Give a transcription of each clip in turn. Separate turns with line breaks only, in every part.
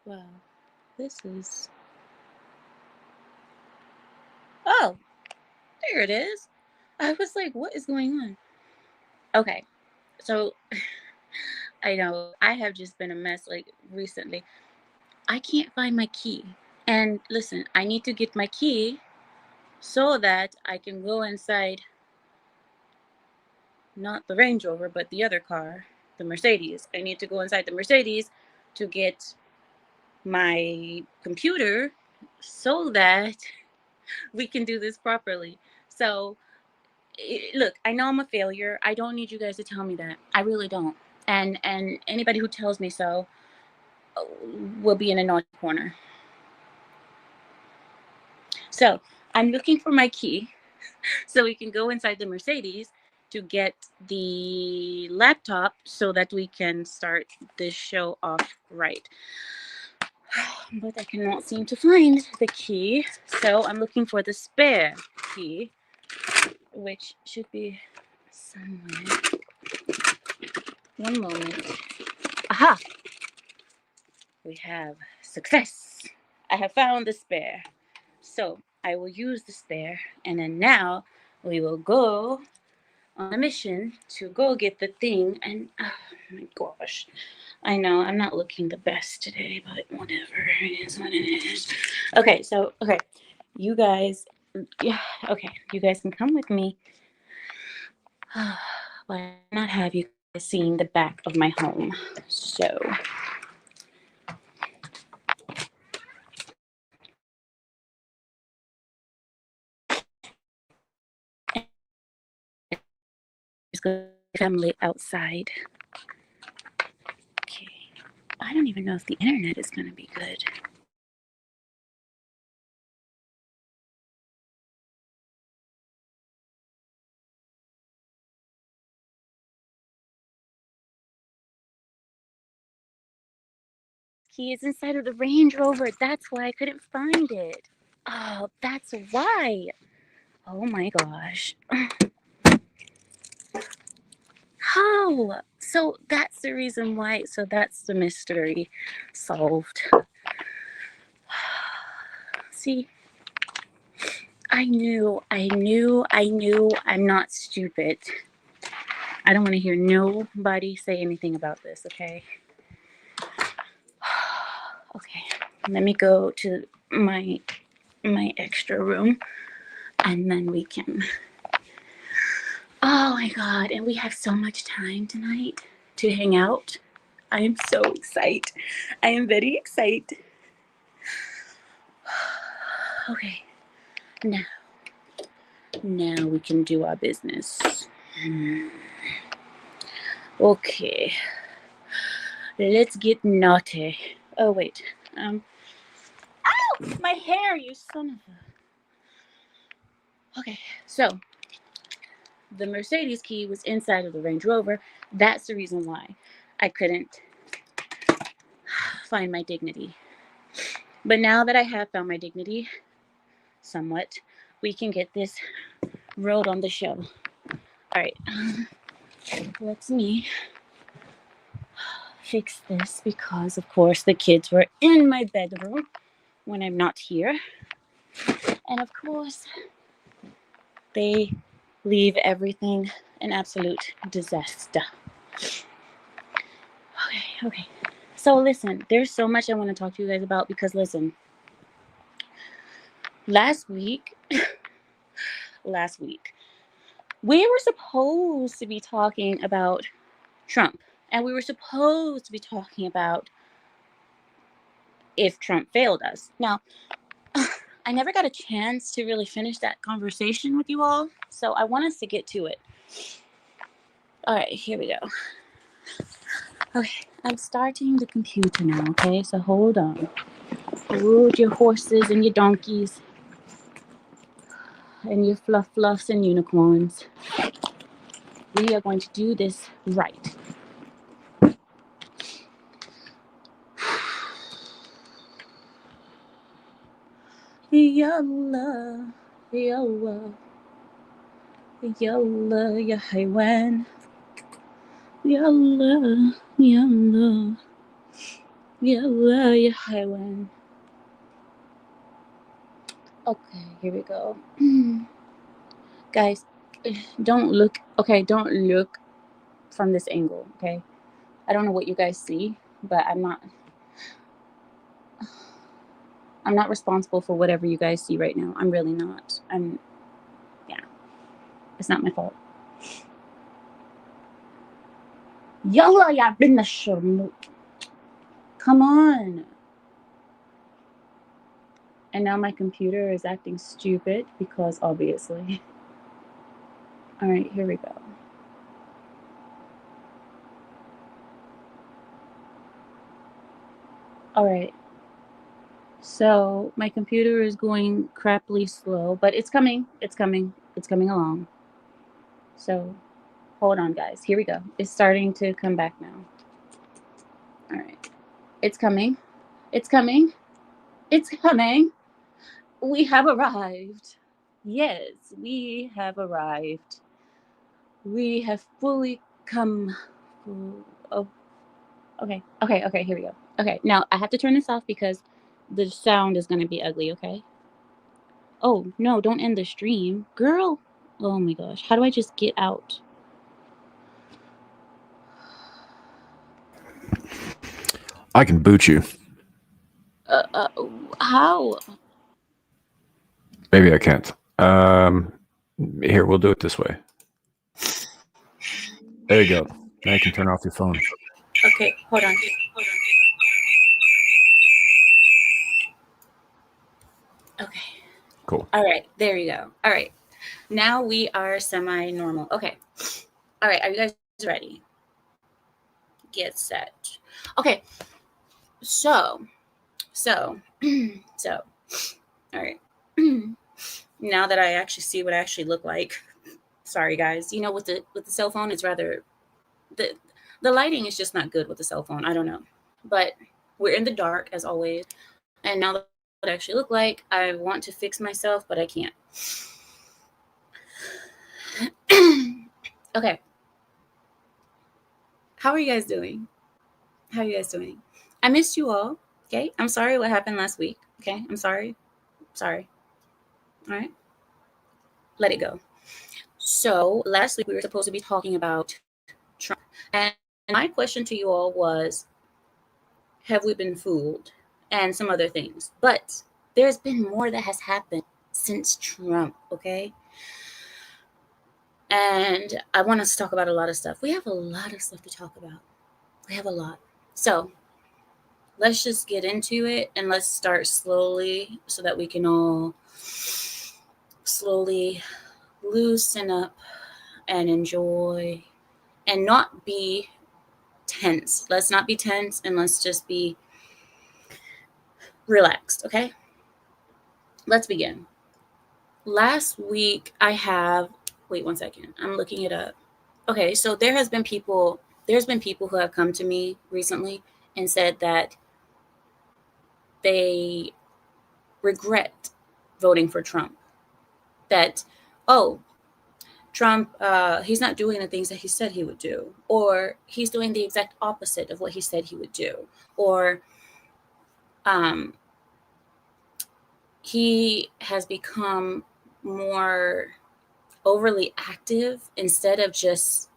Wow, this is. Oh, there it is. I was like, what is going on? Okay, so I know I have just been a mess like recently. I can't find my key. And listen, I need to get my key so that I can go inside, not the Range Rover, but the other car, the Mercedes. I need to go inside the Mercedes to get my computer so that we can do this properly. So, look, I know I'm a failure. I don't need you guys to tell me that. I really don't. And anybody who tells me so will be in a naughty corner. So, I'm looking for my key so we can go inside the Mercedes to get the laptop so that we can start this show off right. But I cannot seem to find the key, so I'm looking for the spare key, which should be somewhere. One moment. Aha! We have success. I have found the spare. So I will use the spare, and then now we will go on a mission to go get the thing. And oh my gosh, I know I'm not looking the best today, but whatever. It is what it is. Okay, you guys, yeah, okay, you guys can come with me. But I cannot have you guys seeing the back of my home. So there's going to be family outside. Okay, I don't even know if the internet is going to be good. He is inside of the Range Rover. That's why I couldn't find it. Oh, that's why. Oh my gosh. How? So that's the reason why. So that's the mystery solved. See, I knew I'm not stupid. I don't want to hear nobody say anything about this, okay? Okay, let me go to my extra room and then we can. Oh my god, and we have so much time tonight to hang out. I am so excited. I am very excited. Okay, now we can do our business. Okay, let's get naughty. Oh wait, ow, my hair, you son of a. Okay, so the Mercedes key was inside of the Range Rover. That's the reason why I couldn't find my dignity. But now that I have found my dignity, somewhat, we can get this rolled on the show. All right, let me fix this because, of course, the kids were in my bedroom when I'm not here. And of course, they leave everything an absolute disaster. Okay. So listen, there's so much I want to talk to you guys about because listen, last week, we were supposed to be talking about Trump, and we were supposed to be talking about if Trump failed us. Now, I never got a chance to really finish that conversation with you all, so I want us to get to it. All right, here we go. Okay, I'm starting the computer now, okay? So hold on. Hold your horses and your donkeys and your fluffs and unicorns. We are going to do this right. Yalla, yalla, yalla, ya haywan. Yalla, yalla, Yalla ya haywan. Okay, here we go. Guys, don't look. Okay, don't look from this angle. Okay, I don't know what you guys see, but I'm not responsible for whatever you guys see right now. I'm really not. Yeah, it's not my fault. Yalla ya bin the Come on. And now my computer is acting stupid because obviously. All right, here we go. All right. So my computer is going crappily slow, but it's coming. It's coming. It's coming along. So hold on, guys. Here we go. It's starting to come back now. All right. It's coming. It's coming. It's coming. We have arrived. Yes, we have arrived. We have fully come. Oh, okay. Okay, here we go. Okay, now I have to turn this off because the sound is going to be ugly, okay? Oh, no, don't end the stream. Girl. Oh my gosh. How do I just get out?
I can boot you.
How?
Maybe I can't. Here, we'll do it this way. There you go. Now you can turn off your phone.
Okay, hold on. Okay.
Cool.
All right, there you go. All right. Now we are semi-normal. Okay. All right, are you guys ready? Get set. Okay. So, all right. Now that I actually see what I actually look like. Sorry guys. You know, with the cell phone, it's rather the lighting is just not good with the cell phone. I don't know. But we're in the dark as always. And now that I actually look like, I want to fix myself, but I can't. Okay. How are you guys doing? How are you guys doing? I missed you all. Okay. I'm sorry what happened last week. Okay. I'm sorry. Sorry. All right. Let it go. So last week we were supposed to be talking about Trump. And my question to you all was, have we been fooled? And some other things. But there's been more that has happened since Trump, okay? And I want us to talk about a lot of stuff. We have a lot of stuff to talk about. We have a lot. So let's just get into it and let's start slowly so that we can all slowly loosen up and enjoy and not be tense. Let's not be tense and let's just be relaxed, okay? Let's begin. Last week wait 1 second. I'm looking it up. Okay, so there's been people who have come to me recently and said that they regret voting for Trump. That, oh, Trump, he's not doing the things that he said he would do, or he's doing the exact opposite of what he said he would do, or he has become more overly active instead of just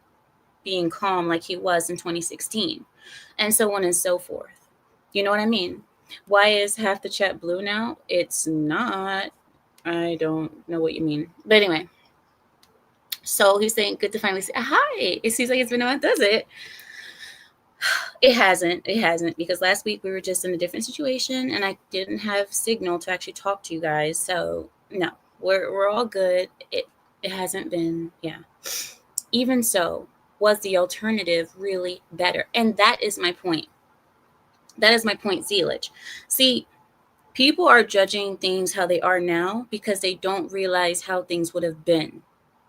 being calm like he was in 2016, and so on and so forth. You know what I mean? Why is half the chat blue now? It's not. I don't know what you mean. But anyway, so he's saying, good to finally say hi. It seems like it's been a month, does it? It hasn't, because last week we were just in a different situation and I didn't have signal to actually talk to you guys. So no, we're all good. It hasn't been, yeah. Even so, was the alternative really better? And that is my point. That is my point, Zealage. See, people are judging things how they are now because they don't realize how things would have been.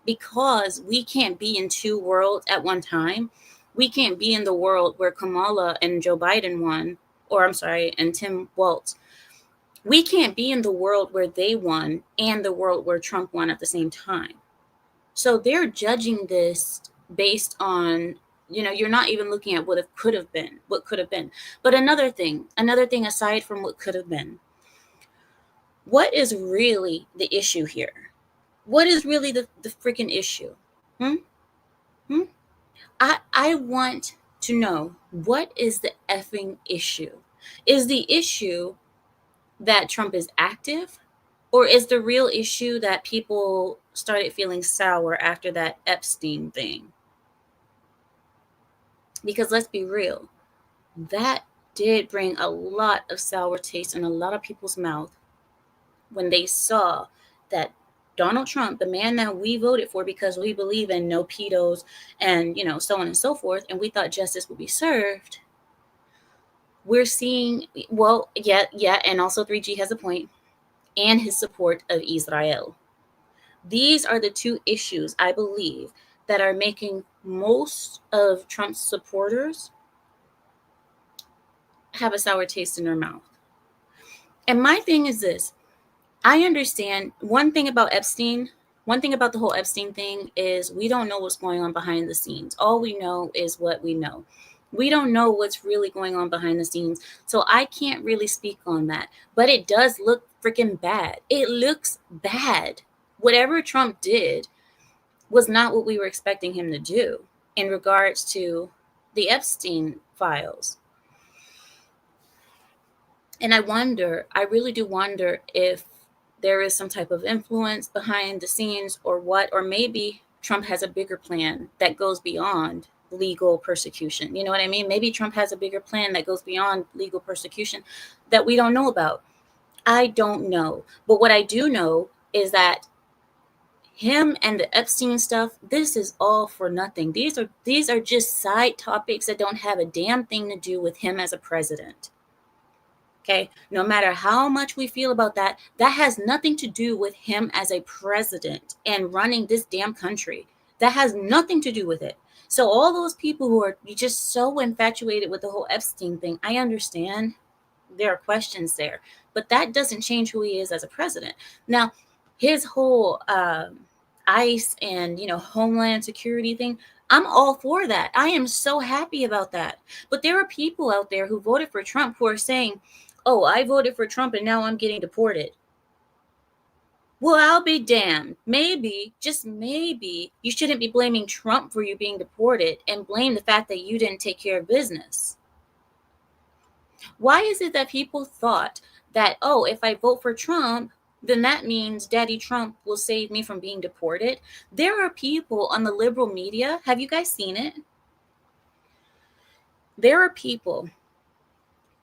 Because we can't be in two worlds at one time. We can't be in the world where Kamala and Joe Biden won, or I'm sorry, and Tim Walz. We can't be in the world where they won and the world where Trump won at the same time. So they're judging this based on You're not even looking at what could have been. But another thing aside from what could have been, what is really the issue here? What is really the freaking issue? Hmm? Hmm? I want to know, what is the effing issue? Is the issue that Trump is active? Or is the real issue that people started feeling sour after that Epstein thing? Because let's be real, that did bring a lot of sour taste in a lot of people's mouth when they saw that Donald Trump, the man that we voted for because we believe in no pedos and, so on and so forth, and we thought justice would be served, we're seeing, well, yeah, and also 3G has a point, and his support of Israel. These are the two issues, I believe, that are making most of Trump's supporters have a sour taste in their mouth. And my thing is this. I understand one thing about Epstein. One thing about the whole Epstein thing is we don't know what's going on behind the scenes. All we know is what we know. We don't know what's really going on behind the scenes. So I can't really speak on that. But it does look freaking bad. It looks bad. Whatever Trump did was not what we were expecting him to do in regards to the Epstein files. And I really do wonder if there is some type of influence behind the scenes or what, or maybe Trump has a bigger plan that goes beyond legal persecution. You know what I mean? Maybe Trump has a bigger plan that goes beyond legal persecution that we don't know about. I don't know. But what I do know is that him and the Epstein stuff, this is all for nothing. These are just side topics that don't have a damn thing to do with him as a president. Okay, no matter how much we feel about that, that has nothing to do with him as a president and running this damn country. That has nothing to do with it. So all those people who are just so infatuated with the whole Epstein thing, I understand there are questions there, but that doesn't change who he is as a president. Now, his whole ICE and Homeland Security thing, I'm all for that. I am so happy about that. But there are people out there who voted for Trump who are saying, oh, I voted for Trump and now I'm getting deported. Well, I'll be damned. Maybe, just maybe, you shouldn't be blaming Trump for you being deported and blame the fact that you didn't take care of business. Why is it that people thought that, oh, if I vote for Trump, then that means Daddy Trump will save me from being deported? There are people on the liberal media. Have you guys seen it? There are people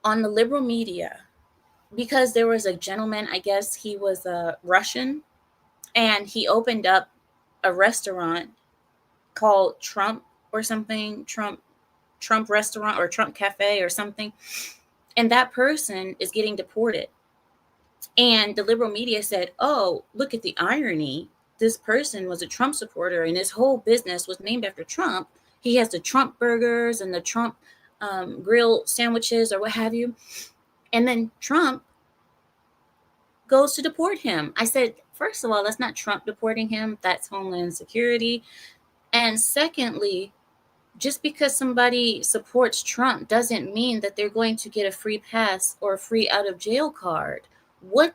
on the liberal media, because there was a gentleman, I guess he was a Russian, and he opened up a restaurant called Trump or something, Trump restaurant or Trump cafe or something. And that person is getting deported. And the liberal media said, oh, look at the irony. This person was a Trump supporter and his whole business was named after Trump. He has the Trump burgers and the Trump grill sandwiches or what have you. And then Trump goes to deport him. I said, first of all, that's not Trump deporting him. That's Homeland Security. And secondly, just because somebody supports Trump doesn't mean that they're going to get a free pass or a free out of jail card. Why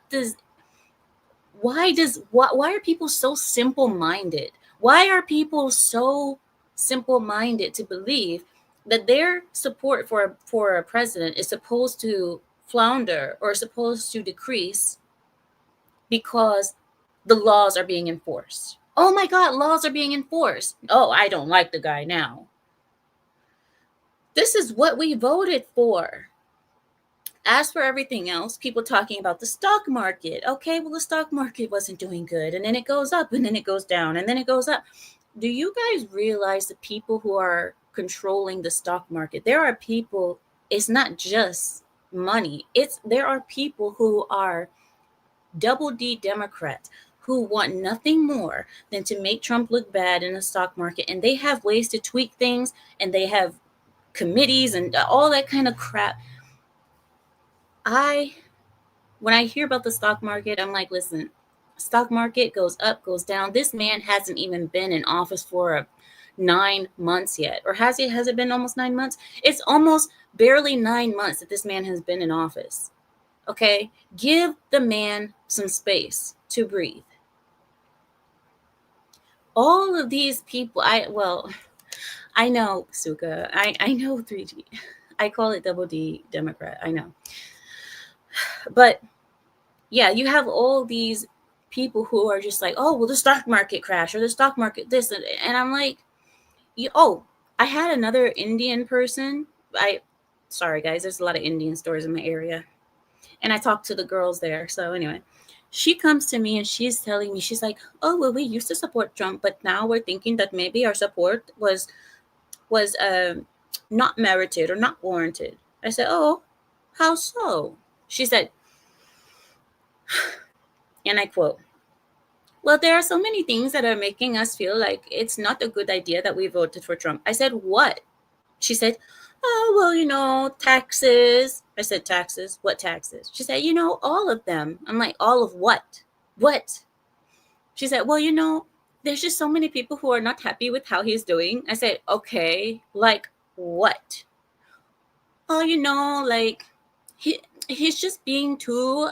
are people so simple-minded? Why are people so simple-minded to believe that their support for a president is supposed to flounder or supposed to decrease because the laws are being enforced? Oh my God, laws are being enforced. Oh, I don't like the guy now. This is what we voted for. As for everything else, people talking about the stock market. Okay, well, the stock market wasn't doing good. And then it goes up and then it goes down and then it goes up. Do you guys realize the people who are controlling the stock market? There are people, it's not just money. There are people who are double D Democrats who want nothing more than to make Trump look bad in the stock market. And they have ways to tweak things and they have committees and all that kind of crap. When I hear about the stock market, I'm like, listen, stock market goes up, goes down. This man hasn't even been in office for 9 months yet. Or has it been almost 9 months? It's almost barely 9 months that this man has been in office. Okay? Give the man some space to breathe. All of these people, I know, Suka. I know 3G. I call it double D Democrat. I know. But yeah, you have all these people who are just like, oh, well, the stock market crash or the stock market this. And I'm like, I had another Indian person. Sorry, guys, there's a lot of Indian stores in my area. And I talked to the girls there. So anyway, she comes to me and she's telling me, she's like, oh, well, we used to support Trump, but now we're thinking that maybe our support was not merited or not warranted. I said, oh, how so? She said, and I quote, well, there are so many things that are making us feel like it's not a good idea that we voted for Trump. I said, what? She said, oh, well, taxes. I said, taxes? What taxes? She said, all of them. I'm like, all of what? What? She said, well, there's just so many people who are not happy with how he's doing. I said, okay, like what? Oh, like he's just being too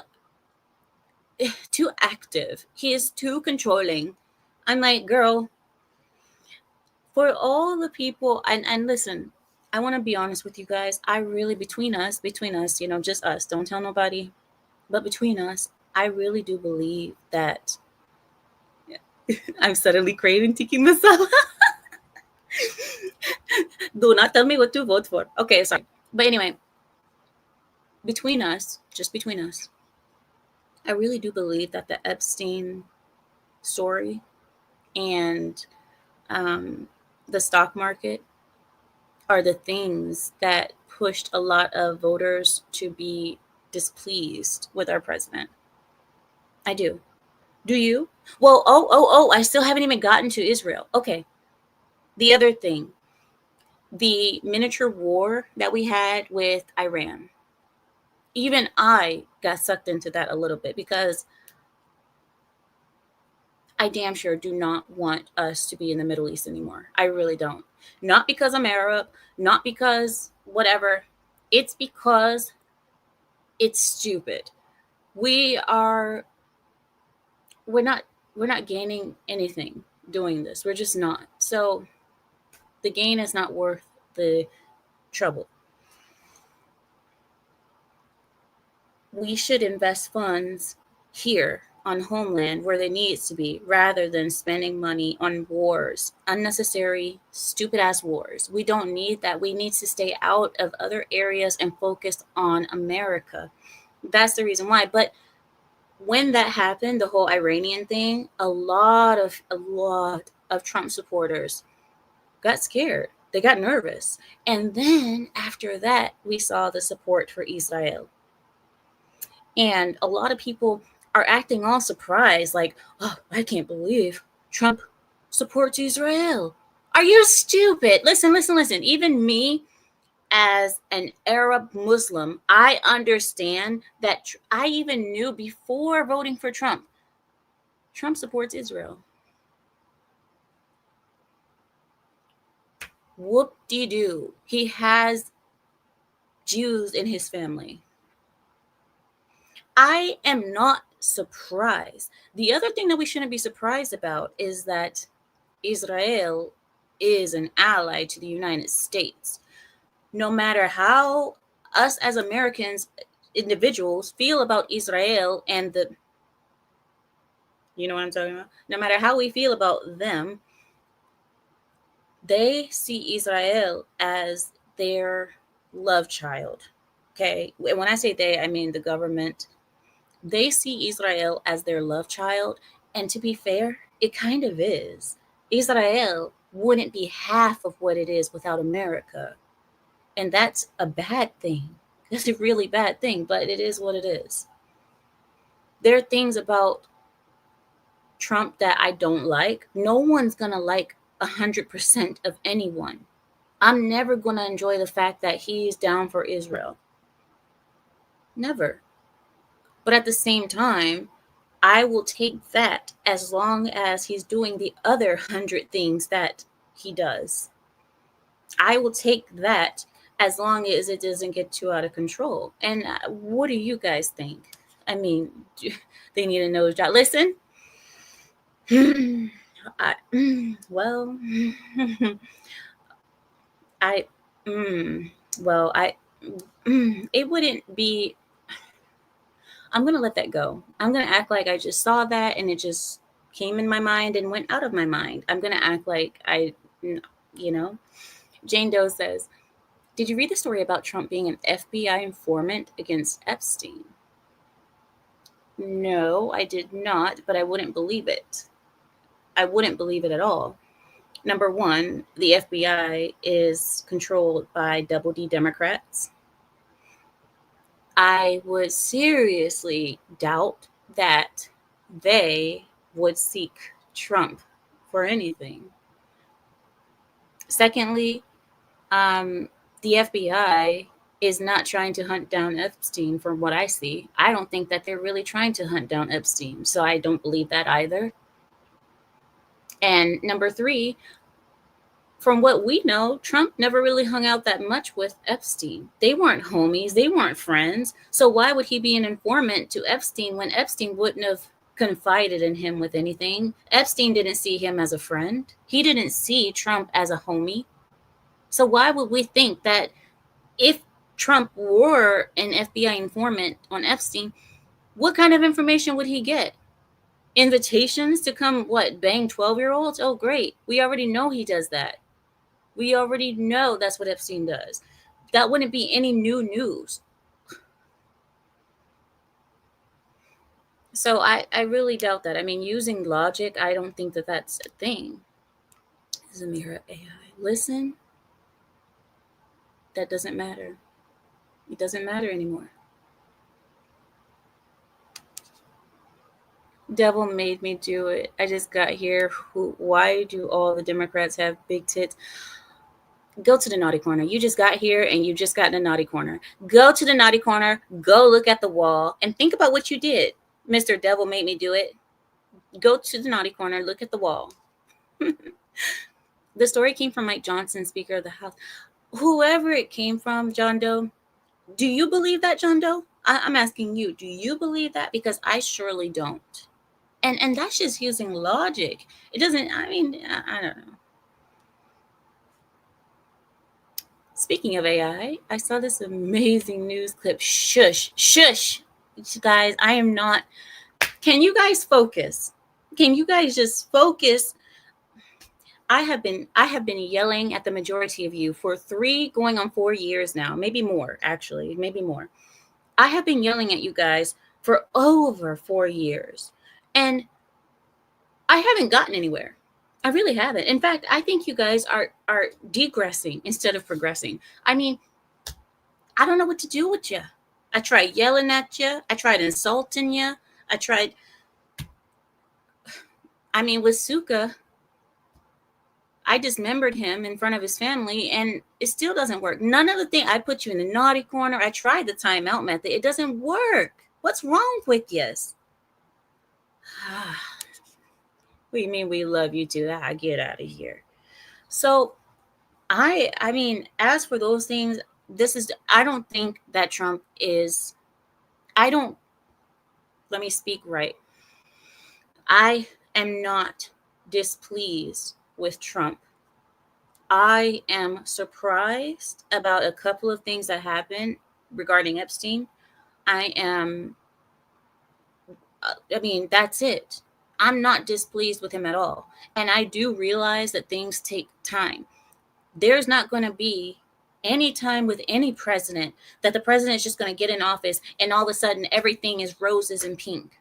active. He is too controlling. I'm like, girl, for all the people, and listen, I want to be honest with you guys. I really, between us, just us, don't tell nobody, but between us, I really do believe that I'm suddenly craving tiki masala. Do not tell me what to vote for. Okay, sorry. But anyway, between us, just between us, I really do believe that the Epstein story and the stock market are the things that pushed a lot of voters to be displeased with our president. I do. Do you? Well, I still haven't even gotten to Israel. Okay. The other thing, the miniature war that we had with Iran. Even I got sucked into that a little bit because I damn sure do not want us to be in the Middle East anymore. I really don't. Not because I'm Arab, not because whatever. It's because it's stupid. We're not gaining anything doing this. We're just not. So the gain is not worth the trouble. We should invest funds here on homeland where they need to be, rather than spending money on wars, unnecessary, stupid ass wars. We don't need that. We need to stay out of other areas and focus on America. That's the reason why. But when that happened, the whole Iranian thing, a lot of Trump supporters got scared. They got nervous. And then after that, we saw the support for Israel. And a lot of people are acting all surprised, like, oh, I can't believe Trump supports Israel. Are you stupid? Listen. Even me, as an Arab Muslim, I understand that. I even knew before voting for Trump supports Israel. Whoop-de-doo. He has Jews in his family. I am not surprised. The other thing that we shouldn't be surprised about is that Israel is an ally to the United States. No matter how us as Americans, individuals, feel about Israel and you know what I'm talking about? No matter how we feel about them, they see Israel as their love child. Okay? When I say they, I mean the government. They see Israel as their love child. And to be fair, it kind of is. Israel wouldn't be half of what it is without America. And that's a bad thing. That's a really bad thing, but it is what it is. There are things about Trump that I don't like. No one's going to like 100% of anyone. I'm never going to enjoy the fact that he's down for Israel. Never. But at the same time, I will take that as long as he's doing the other 100 things that he does. I will take that as long as it doesn't get too out of control. And what do you guys think? I mean, they need a nose job. Listen, well, I, well, it wouldn't be. I'm gonna let that go. I'm gonna act like I just saw that and it just came in my mind and went out of my mind. I'm gonna act like you know. Jane Doe says, "Did you read the story about Trump being an FBI informant against Epstein?" No, I did not, but I wouldn't believe it. I wouldn't believe it at all. Number one, the FBI is controlled by double D Democrats. I would seriously doubt that they would seek Trump for anything. Secondly, the FBI is not trying to hunt down Epstein from what I see. I don't think that they're really trying to hunt down Epstein, so I don't believe that either. And number three, from what we know, Trump never really hung out that much with Epstein. They weren't homies, they weren't friends. So why would he be an informant to Epstein when Epstein wouldn't have confided in him with anything? Epstein didn't see him as a friend. He didn't see Trump as a homie. So why would we think that if Trump were an FBI informant on Epstein, what kind of information would he get? Invitations to come, bang 12-year-olds? Oh, great. We already know he does that. We already know that's what Epstein does. That wouldn't be any new news. So I really doubt that. I mean, using logic, I don't think that that's a thing. Zamira AI. Listen, that doesn't matter. It doesn't matter anymore. Devil made me do it. I just got here. Why do all the Democrats have big tits? Go to the naughty corner. You just got here and you just got in the naughty corner. Go to the naughty corner. Go look at the wall and think about what you did. Mr. Devil made me do it. Go to the naughty corner. Look at the wall. The story came from Mike Johnson, Speaker of the House. Whoever it came from, John Doe, do you believe that, John Doe? I'm asking you, do you believe that? Because I surely don't. And that's just using logic. It doesn't, I don't know. Speaking of AI, I saw this amazing news clip. Shush. You guys, I am not. Can you guys focus? Can you guys just focus? I have been yelling at the majority of you for 3 going on 4 years now, maybe more, actually, maybe more. I have been yelling at you guys for over 4 years, and I haven't gotten anywhere. I really haven't. In fact, I think you guys are degressing instead of progressing. I mean, I don't know what to do with you. I tried yelling at you. I tried insulting you. With Suka, I dismembered him in front of his family, and it still doesn't work. None of the things. I put you in the naughty corner. I tried the timeout method. It doesn't work. What's wrong with you? What do you mean we love you too? Get out of here. So I mean, as for those things, I don't think that Trump is, let me speak right. I am not displeased with Trump. I am surprised about a couple of things that happened regarding Epstein. That's it. I'm not displeased with him at all. And I do realize that things take time. There's not going to be any time with any president that the president is just going to get in office and all of a sudden everything is roses and pink.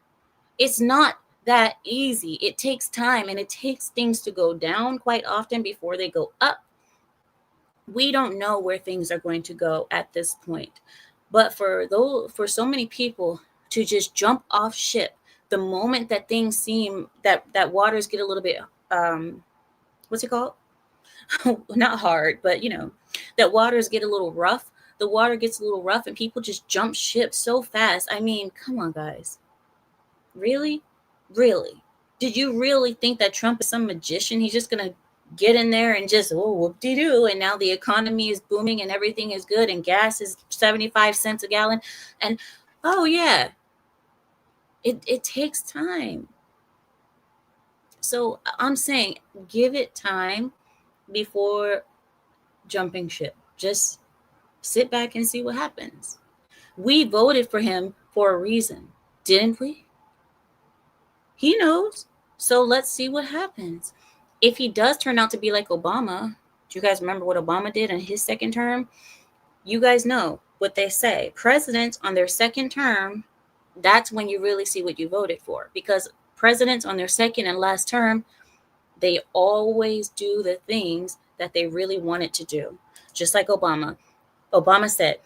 It's not that easy. It takes time, and it takes things to go down quite often before they go up. We don't know where things are going to go at this point. But for so many people to just jump off ship the moment that things seem that waters get a little bit what's it called? Not hard, but that waters get a little rough. The water gets a little rough and people just jump ship so fast. I mean, come on, guys. Really? Did you really think that Trump is some magician? He's just going to get in there and just whoop-de-doo, and now the economy is booming and everything is good and gas is 75 cents a gallon. And oh yeah, it takes time. So I'm saying give it time before jumping ship. Just sit back and see what happens. We voted for him for a reason, didn't we? He knows. So let's see what happens. If he does turn out to be like Obama, do you guys remember what Obama did in his second term? You guys know what they say. Presidents on their second term, that's when you really see what you voted for. Because presidents on their second and last term, they always do the things that they really wanted to do. Just like Obama. Obama said,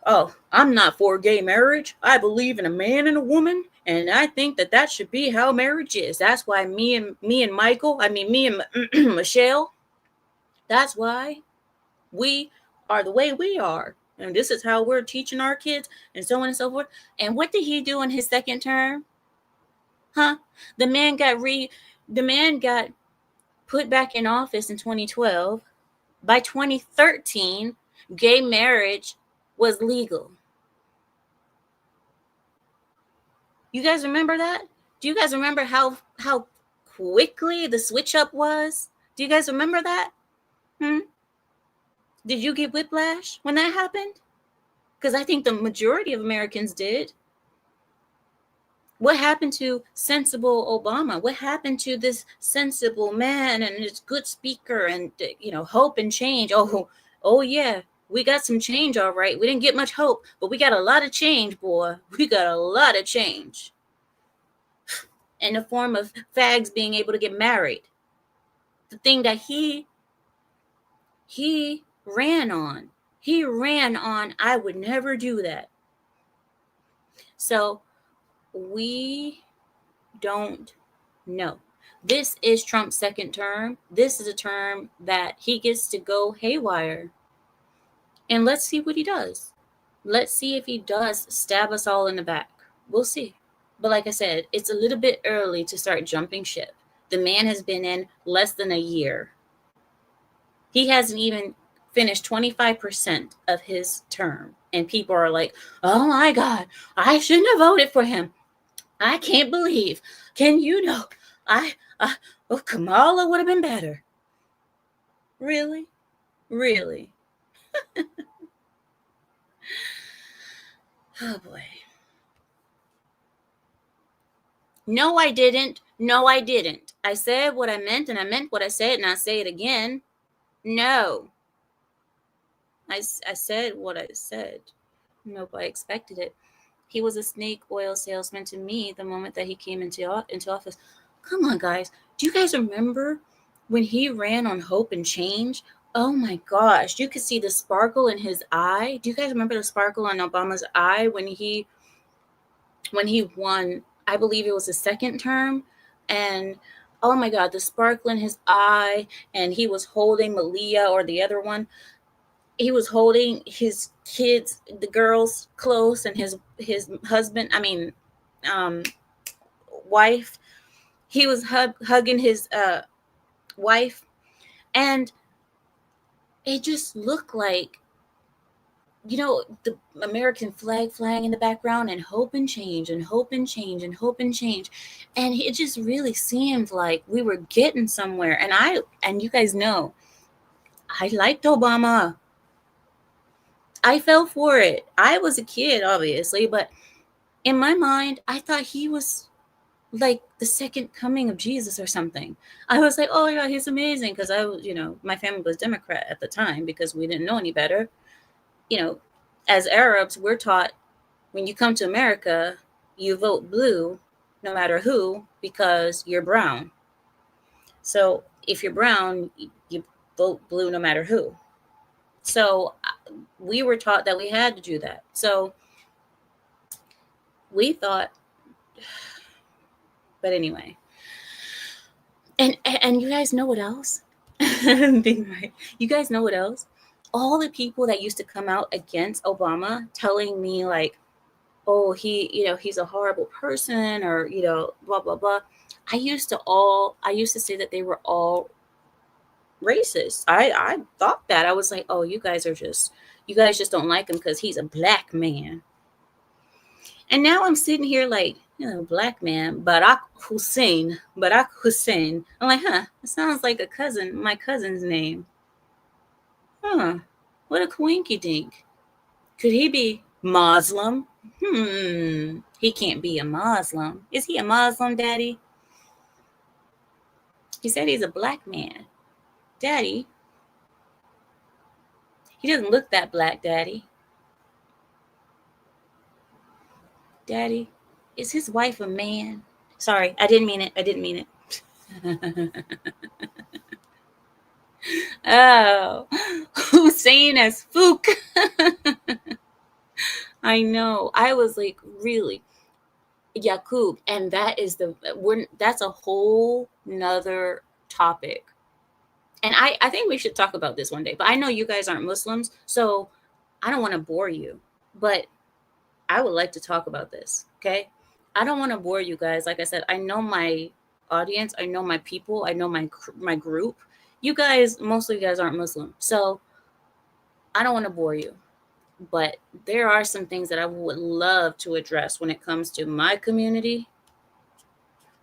oh, I'm not for gay marriage. I believe in a man and a woman, and I think that should be how marriage is. That's why me and Michelle, that's why we are the way we are. And this is how we're teaching our kids, and so on and so forth. And what did he do in his second term? Huh? The man got put back in office in 2012. By 2013, gay marriage was legal. You guys remember that? Do you guys remember how quickly the switch up was? Do you guys remember that? Did you get whiplash when that happened? Because I think the majority of Americans did. What happened to sensible Obama? What happened to this sensible man and this good speaker and, hope and change? Oh yeah, we got some change, all right. We didn't get much hope, but we got a lot of change, boy. We got a lot of change. In the form of fags being able to get married. The thing that he ran on. He ran on, I would never do that. So we don't know. This is Trump's second term. This is a term that he gets to go haywire. And let's see what he does. Let's see if he does stab us all in the back. We'll see. But like I said, it's a little bit early to start jumping ship. The man has been in less than a year. He hasn't even finished 25% of his term. And people are like, oh my God, I shouldn't have voted for him. I can't believe. Can you know? Kamala would have been better. Really? Really? Oh boy. No, I didn't. No, I didn't. I said what I meant, and I meant what I said, and I say it again. No. I said what I said. Nope, I expected it. He was a snake oil salesman to me the moment that he came into office. Come on, guys. Do you guys remember when he ran on hope and change? Oh my gosh, you could see the sparkle in his eye. Do you guys remember the sparkle in Obama's eye when he won? I believe it was his second term, and oh my God, the sparkle in his eye, and he was holding Malia or the other one. He was holding his kids, the girls, close, and his husband, wife. He was hugging his wife, and it just looked like, the American flag flying in the background, and hope and change, and hope and change, and hope and change. And it just really seemed like we were getting somewhere. And you guys know, I liked Obama. I fell for it. I was a kid, obviously, but in my mind, I thought he was like the second coming of Jesus or something. I was like, oh yeah, he's amazing. Because my family was Democrat at the time because we didn't know any better. As Arabs, we're taught when you come to America, you vote blue no matter who because you're brown. So if you're brown, you vote blue no matter who. So we were taught that we had to do that. So we thought, but anyway. And you guys know what else? You guys know what else? All the people that used to come out against Obama telling me like, oh, he's a horrible person, or, blah, blah, blah. I used to say that they were all racist. I thought that. I was like, oh, you guys just don't like him because he's a black man. And now I'm sitting here like, black man, Barack Hussein. I'm like, it sounds like my cousin's name. What a coinky dink. Could he be Muslim? He can't be a Muslim. Is he a Muslim, Daddy? He said he's a black man. Daddy, he doesn't look that black, Daddy. Daddy, is his wife a man? Sorry, I didn't mean it. Oh, Hussein as Fook. I know. I was like, really? Yaqub, and that's a whole nother topic. And I think we should talk about this one day. But I know you guys aren't Muslims, so I don't want to bore you. But I would like to talk about this, okay? I don't want to bore you guys. Like I said, I know my audience. I know my people. I know my group. Most of you guys aren't Muslim. So I don't want to bore you. But there are some things that I would love to address when it comes to my community.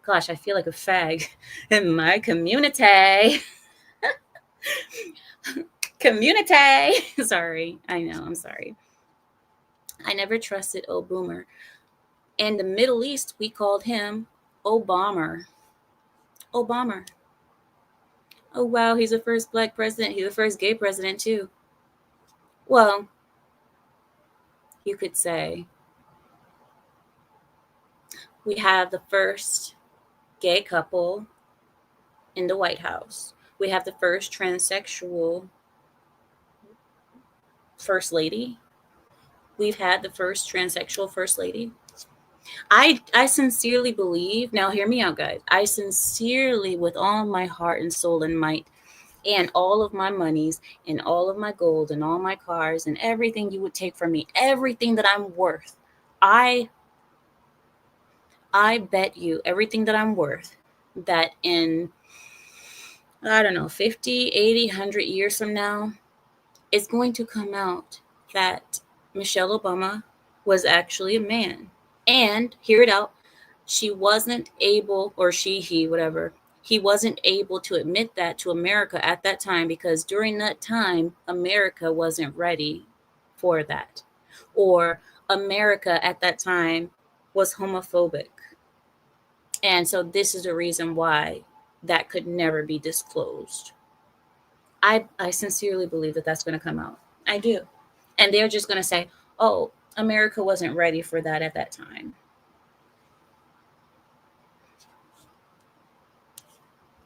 Gosh, I feel like a fag in my community. Community. Sorry. I know. I'm sorry. I never trusted old Boomer. In the Middle East, we called him Obama. Obama. Oh, wow. He's the first black president. He's the first gay president, too. Well, you could say we have the first gay couple in the White House. We have the first transsexual first lady. We've had the first transsexual first lady. I sincerely believe, now hear me out, guys. I sincerely, with all my heart and soul and might, and all of my monies, and all of my gold, and all my cars, and everything you would take from me, everything that I'm worth, I bet you everything that I'm worth that in, I don't know, 50, 80, 100 years from now, it's going to come out that Michelle Obama was actually a man. And hear it out, she wasn't able, or he, whatever, he wasn't able to admit that to America at that time because during that time, America wasn't ready for that. Or America at that time was homophobic. And so this is the reason why that could never be disclosed. I sincerely believe that that's going to come out. I do. And they're just going to say, oh, America wasn't ready for that at that time.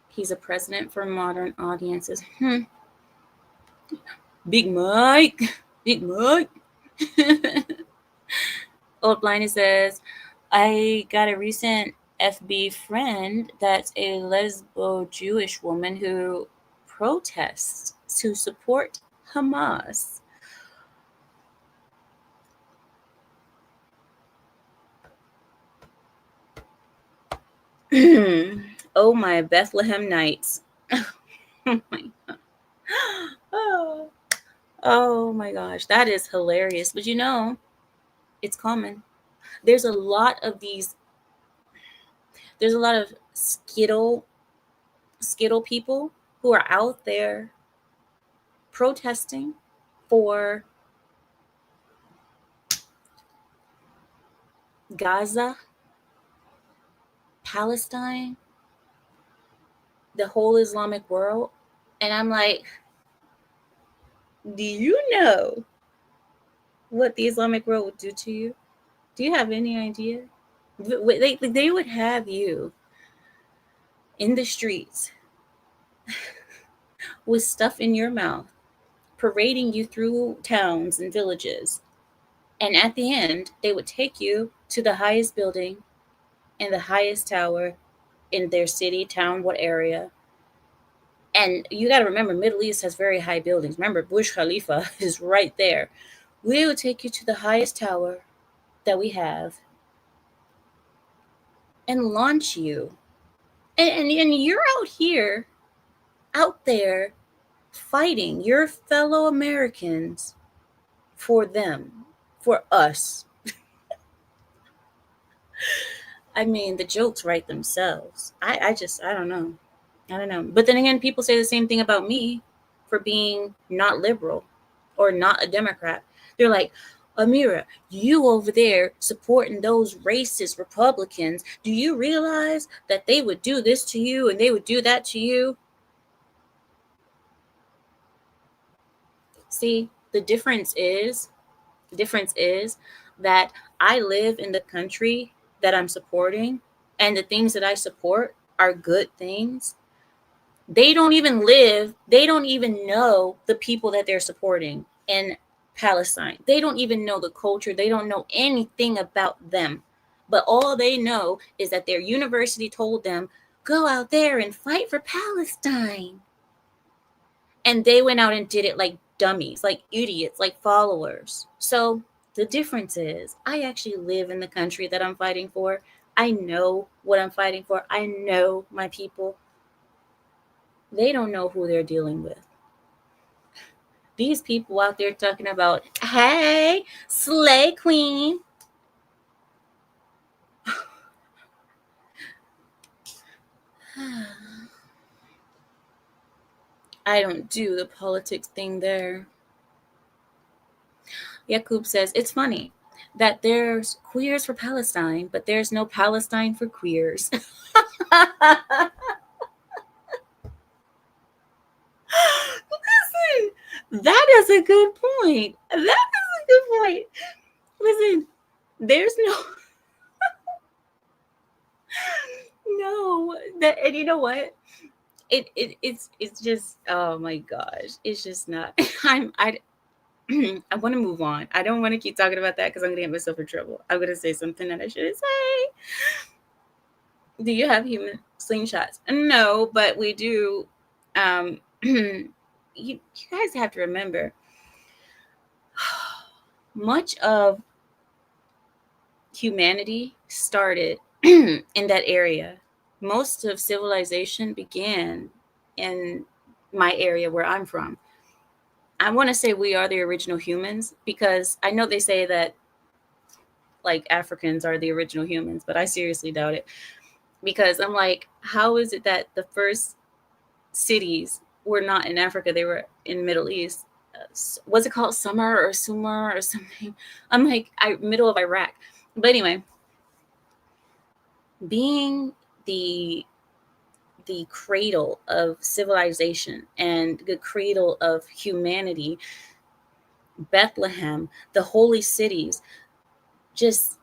He's a president for modern audiences. Big Mike. Old Blind says, I got a recent FB friend that's a lesbo Jewish woman who protests to support Hamas. Oh, my Bethlehem nights. Oh my God. Oh my gosh, that is hilarious. But it's common. There's a lot of Skittle people who are out there protesting for Gaza, Palestine, the whole Islamic world. And I'm like, do you know what the Islamic world would do to you? Do you have any idea? They would have you in the streets with stuff in your mouth, parading you through towns and villages. And at the end, they would take you to the highest building and the highest tower in their city, town, what area. And you got to remember, Middle East has very high buildings. Remember, Burj Khalifa is right there. We will take you to the highest tower that we have and launch you. And you're out there fighting your fellow Americans for them, for us. I mean, the jokes write themselves. I don't know. I don't know. But then again, people say the same thing about me for being not liberal or not a Democrat. They're like, Amira, you over there supporting those racist Republicans. Do you realize that they would do this to you and they would do that to you? See, the difference is that I live in the country that I'm supporting, and the things that I support are good things. They don't even know the people that they're supporting in Palestine. They don't even know the culture. They don't know anything about them. But all they know is that their university told them, go out there and fight for Palestine. And they went out and did it like dummies, like idiots, like followers. So the difference is I actually live in the country that I'm fighting for. I know what I'm fighting for. I know my people. They don't know who they're dealing with. These people out there talking about, hey, slay queen. I don't do the politics thing there. Yakub says, it's funny that there's queers for Palestine, but there's no Palestine for queers. Listen, that is a good point. Listen, there's no, and you know what? It's just, oh my gosh, it's just not. I want to move on. I don't want to keep talking about that because I'm gonna get myself in trouble. I'm gonna say something that I shouldn't say. Do you have human slingshots? No, but we do. You guys have to remember, much of humanity started in that area. Most of civilization began in my area where I'm from. I want to say we are the original humans because I know they say that like Africans are the original humans, but I seriously doubt it. Because I'm like, how is it that the first cities were not in Africa? They were in the Middle East. Was it called Sumer or something? I'm like, middle of Iraq. But anyway, being the cradle of civilization and the cradle of humanity, Bethlehem, the holy cities, just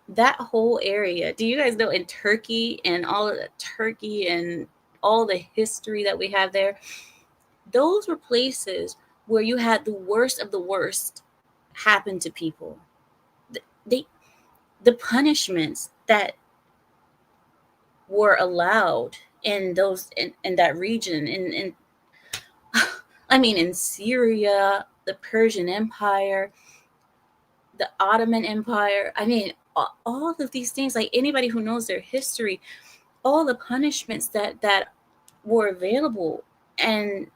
that whole area. Do you guys know in Turkey and all of Turkey and all the history that we have there? Those were places where you had the worst of the worst happen to people. The punishments that were allowed in those in that region, in I mean, in Syria, the Persian Empire, the Ottoman Empire. I mean, all of these things, like anybody who knows their history, all the punishments that were available. And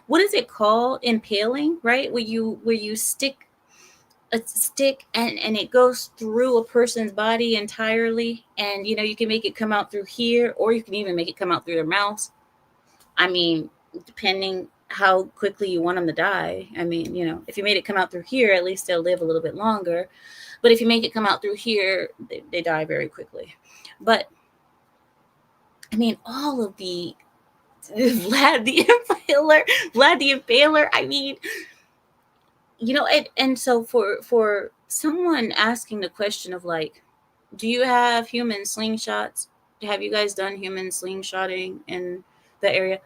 what is it called? Impaling, right? Where you stick a stick and it goes through a person's body entirely, and you can make it come out through here, or you can even make it come out through their mouth. I mean, depending how quickly you want them to die. I mean, if you made it come out through here, at least they'll live a little bit longer. But if you make it come out through here, they die very quickly. But I mean, all of the Vlad the Impaler. I mean, and so for someone asking the question of like, do you have human slingshots? Have you guys done human slingshotting in the area?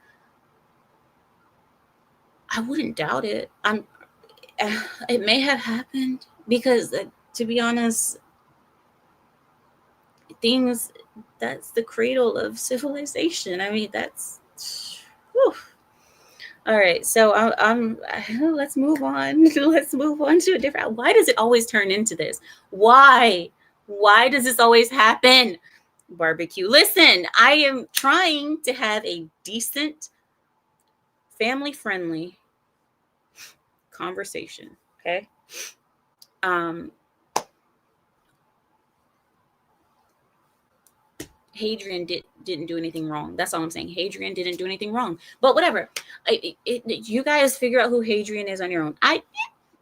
I wouldn't doubt it. It may have happened because, to be honest, that's the cradle of civilization. I mean, that's. Whew. All right, so let's move on. Let's move on to a different. Why does it always turn into this? Why does this always happen? Barbecue. Listen, I am trying to have a decent family-friendly conversation, okay? Hadrian didn't do anything wrong. That's all I'm saying. Hadrian didn't do anything wrong. But whatever. You guys figure out who Hadrian is on your own.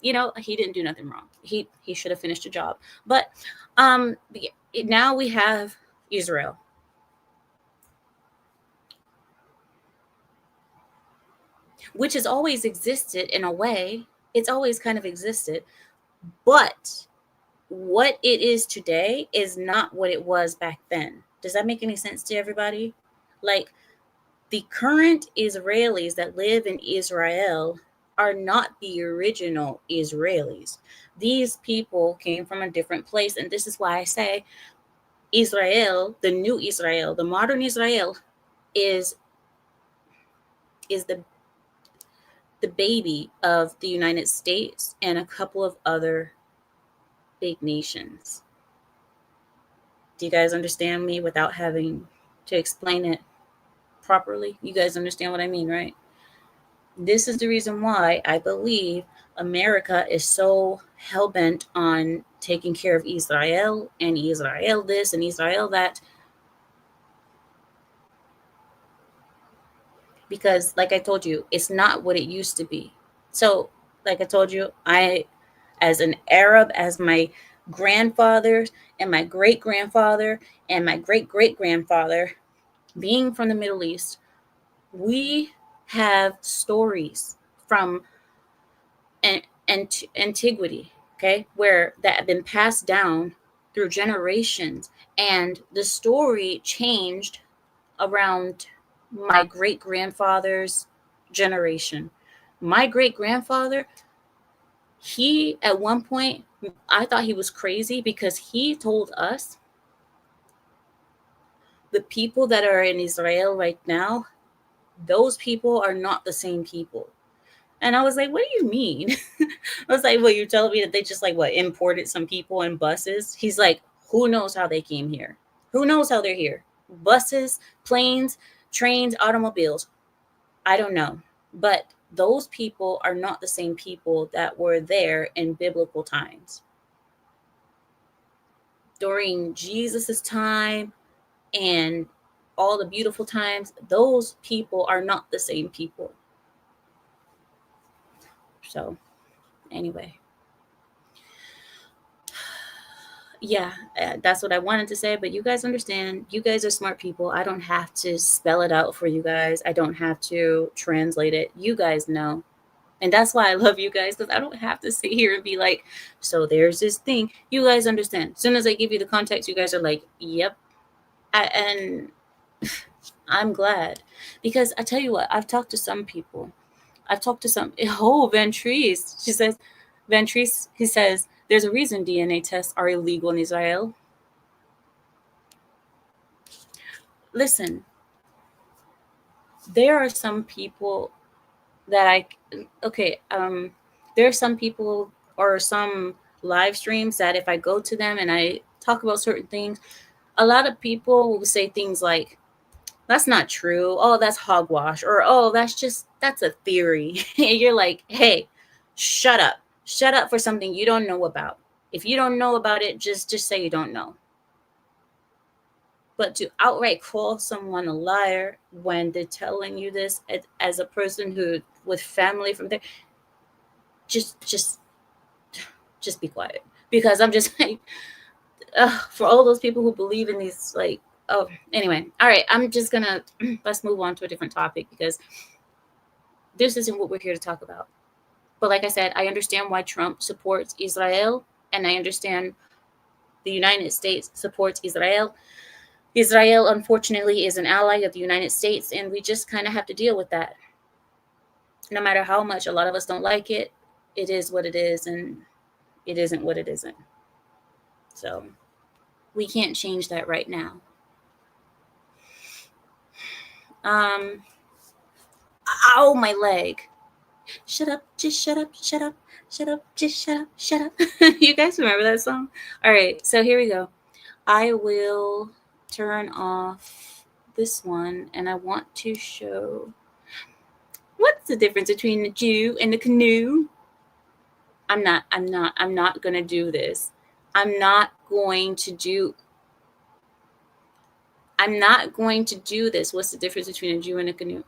He didn't do nothing wrong. He should have finished the job. But now we have Israel. Which has always existed in a way. It's always kind of existed. But what it is today is not what it was back then. Does that make any sense to everybody? Like, the current Israelis that live in Israel are not the original Israelis. These people came from a different place. And this is why I say Israel, the new Israel, the modern Israel is the baby of the United States and a couple of other big nations. Do you guys understand me without having to explain it properly? You guys understand what I mean, right? This is the reason why I believe America is so hell-bent on taking care of Israel and Israel this and Israel that. Because, like I told you, it's not what it used to be. So, like I told you, I, as an Arab, as my grandfather and my great-grandfather and my great-great-grandfather, being from the Middle East, we have stories from antiquity, okay, where that have been passed down through generations, and the story changed around my great-grandfather's generation. My great-grandfather, he, at one point, I thought he was crazy because he told us the people that are in Israel right now, those people are not the same people. And I was like, what do you mean? I was like, well, you're telling me that they just imported some people in buses? He's like, who knows how they came here? Who knows how they're here? Buses, planes, trains, automobiles. I don't know. But those people are not the same people that were there in biblical times. During Jesus's time and all the beautiful times, those people are not the same people. So, anyway. Yeah, that's what I wanted to say, but you guys understand. You guys are smart people. I don't have to spell it out for you guys. I don't have to translate it. You guys know. And that's why I love you guys, because I don't have to sit here and be like, so there's this thing. You guys understand. As soon as I give you the context, you guys are like, yep. And I'm glad. Because I tell you what, I've talked to some people. Ventris. She says, Ventris, he says, there's a reason DNA tests are illegal in Israel. Listen, there are some people that there are some people or some live streams that if I go to them and I talk about certain things, a lot of people will say things like, that's not true. Oh, that's hogwash. Or, oh, that's a theory. You're like, hey, shut up. Shut up for something you don't know about. If you don't know about it, just say you don't know. But to outright call someone a liar when they're telling you this as a person who with family from there, just be quiet. Because I'm just like, for all those people who believe in these, like, oh, anyway. All right, I'm just gonna let's move on to a different topic because this isn't what we're here to talk about. But like I said, I understand why Trump supports Israel, and I understand the United States supports Israel. Israel, unfortunately, is an ally of the United States, and we just kind of have to deal with that. No matter how much a lot of us don't like it, it is what it is, and it isn't what it isn't. So we can't change that right now. Ow, my leg. Shut up, just shut up, shut up, shut up, just shut up, shut up. You guys remember that song? All right, so here we go. I will turn off this one, and I want to show. What What's the difference between the Jew and the canoe? I'm not going to do this. I'm not going to do this. What's the difference between a Jew and a canoe?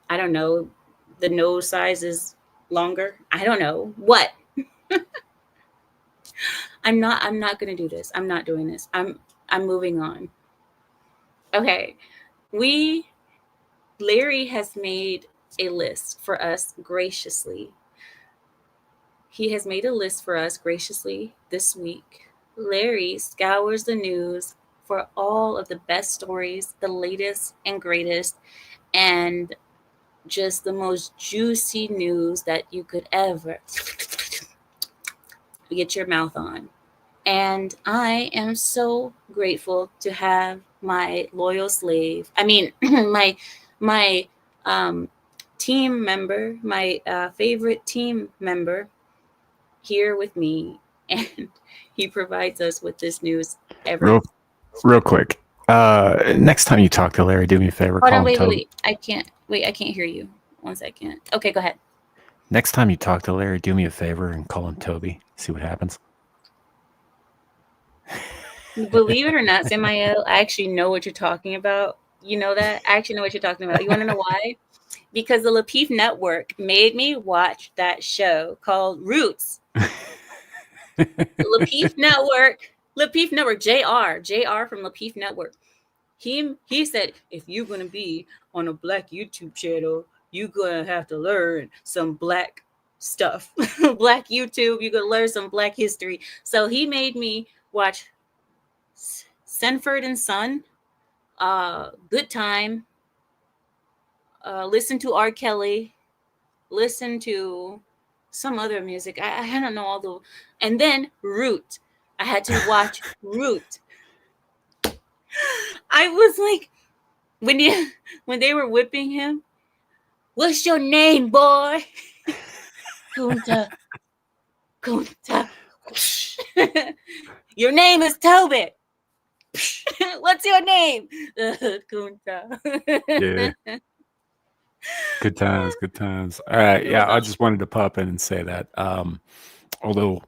I don't know. The nose size is longer. I don't know. What? I'm not going to do this. I'm not doing this. I'm moving on. Okay. Larry has made a list for us graciously. He has made a list for us graciously this week. Larry scours the news for all of the best stories, the latest and greatest, and just the most juicy news that you could ever get your mouth on. And I am so grateful to have my loyal slave. I mean, my team member, my favorite team member here with me, and he provides us with this news every
real quick. Next time you talk to Larry, do me a favor.
Hold on, wait. I can't hear you. 1 second. Okay, go ahead.
Next time you talk to Larry, do me a favor and call him Toby. See what happens.
Believe it or not, Samael, I actually know what you're talking about. You know that? I actually know what you're talking about. You want to know why? Because the Lapeef Network made me watch that show called Roots. Lapeef Network, JR from Lapeef Network. He said, if you're going to be on a black YouTube channel, you're going to have to learn some black stuff. Black YouTube, you're going to learn some black history. So he made me watch Sanford and Son, Good Time, listen to R. Kelly, listen to some other music. I don't know all the, and then Root. I had to watch Root. I was like, when they were whipping him, what's your name, boy? Kunta. Your name is Toby. What's your name? Kunta.
Yeah. Good times. All right. Yeah, I just wanted to pop in and say that. Although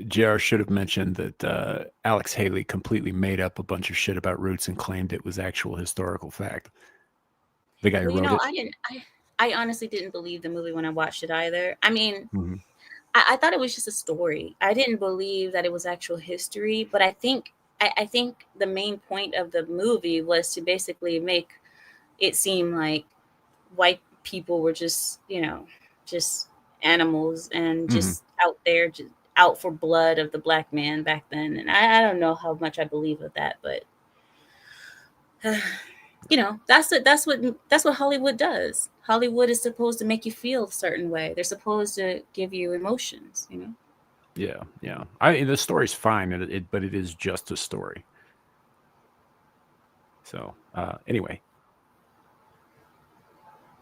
JR should have mentioned that Alex Haley completely made up a bunch of shit about Roots and claimed it was actual historical fact. The guy who wrote it.
I honestly didn't believe the movie when I watched it either. I mean, I thought it was just a story. I didn't believe that it was actual history, but I think the main point of the movie was to basically make it seem like white people were just, just animals and just out there, just out for blood of the black man back then. And I don't know how much I believe of that, but that's what Hollywood does. Hollywood is supposed to make you feel a certain way. They're supposed to give you emotions,
Yeah. The story's fine, but it is just a story. So anyway.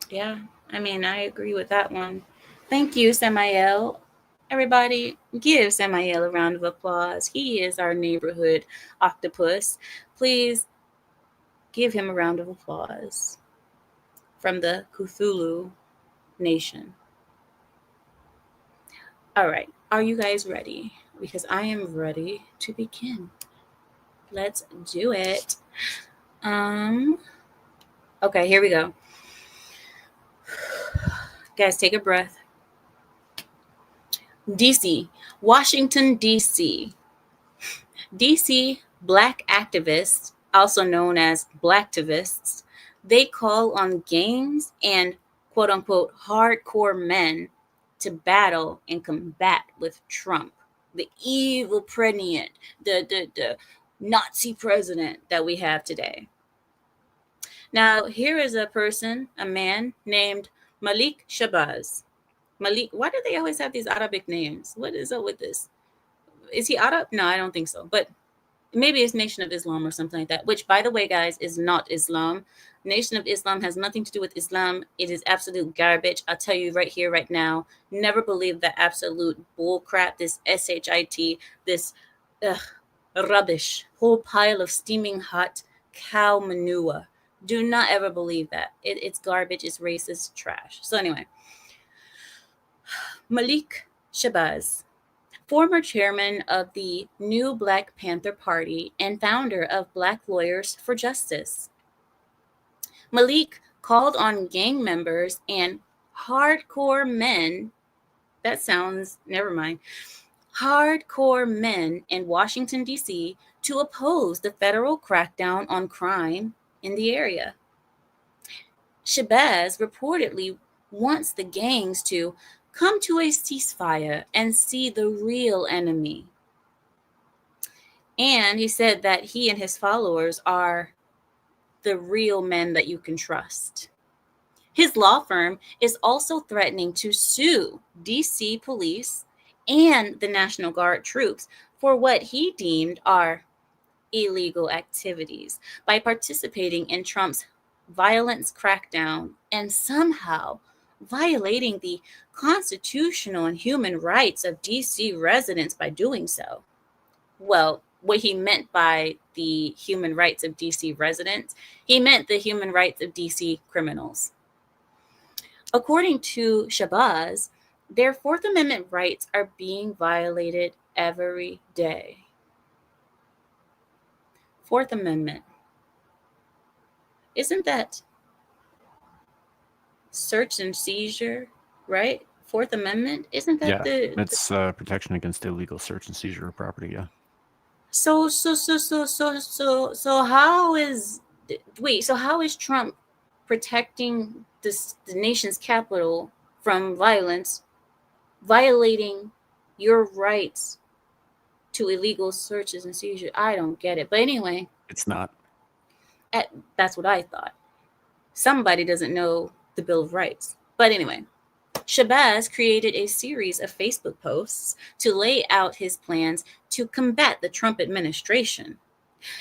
Yeah, I mean, I agree with that one. Thank you, Samael. Everybody, give Samael a round of applause. He is our neighborhood octopus. Please give him a round of applause from the Cthulhu Nation. All right, are you guys ready? Because I am ready to begin. Let's do it. Okay, here we go. Guys, take a breath. DC, Washington, D.C. DC black activists, also known as blacktivists, they call on gangs and quote-unquote hardcore men to battle and combat with Trump, the evil president, the Nazi president that we have today. Now, here is a man named Malik Shabazz. Malik, why do they always have these Arabic names? What is up with this? Is he Arab? No, I don't think so. But maybe it's Nation of Islam or something like that, which, by the way, guys, is not Islam. Nation of Islam has nothing to do with Islam. It is absolute garbage. I'll tell you right here, right now. Never believe that absolute bull crap, this SHIT, this rubbish, whole pile of steaming hot cow manure Do not ever believe that. It's garbage. It's racist trash. So anyway, Malik Shabazz, former chairman of the New Black Panther Party and founder of Black Lawyers for Justice. Malik called on gang members and hardcore men, that sounds, never mind, hardcore men in Washington, D.C. to oppose the federal crackdown on crime in the area. Shabazz reportedly wants the gangs to come to a ceasefire and see the real enemy. And he said that he and his followers are the real men that you can trust. His law firm is also threatening to sue DC police and the National Guard troops for what he deemed are illegal activities by participating in Trump's violence crackdown and somehow violating the constitutional and human rights of DC residents by doing so. Well, what he meant by the human rights of DC residents, he meant the human rights of DC criminals. According to Shabazz, their Fourth Amendment rights are being violated every day. Fourth Amendment. Isn't that search and seizure, right? Fourth Amendment? Isn't that
it's protection against illegal search and seizure of property, yeah.
So how is Trump protecting the nation's capital from violence, violating your rights to illegal searches and seizures? I don't get it. But anyway,
it's not.
That's what I thought. Somebody doesn't know the Bill of Rights. But anyway, Shabazz created a series of Facebook posts to lay out his plans to combat the Trump administration.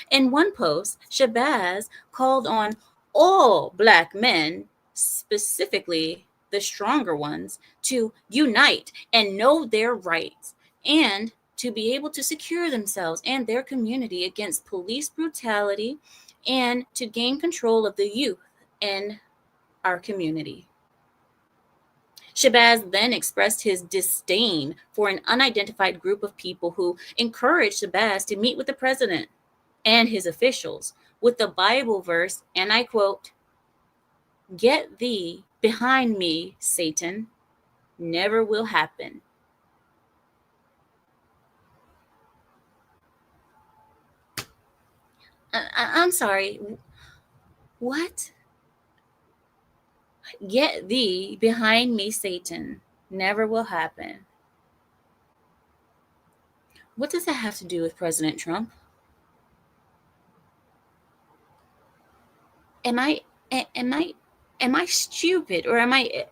In one post, Shabazz called on all Black men, specifically the stronger ones, to unite and know their rights and to be able to secure themselves and their community against police brutality and to gain control of the youth in our community. Shabazz then expressed his disdain for an unidentified group of people who encouraged Shabazz to meet with the president and his officials with the Bible verse, and I quote, "Get thee behind me, Satan. Never will happen." I'm sorry. What? Get thee behind me, Satan. Never will happen. What does that have to do with President Trump? Am I stupid, or am I?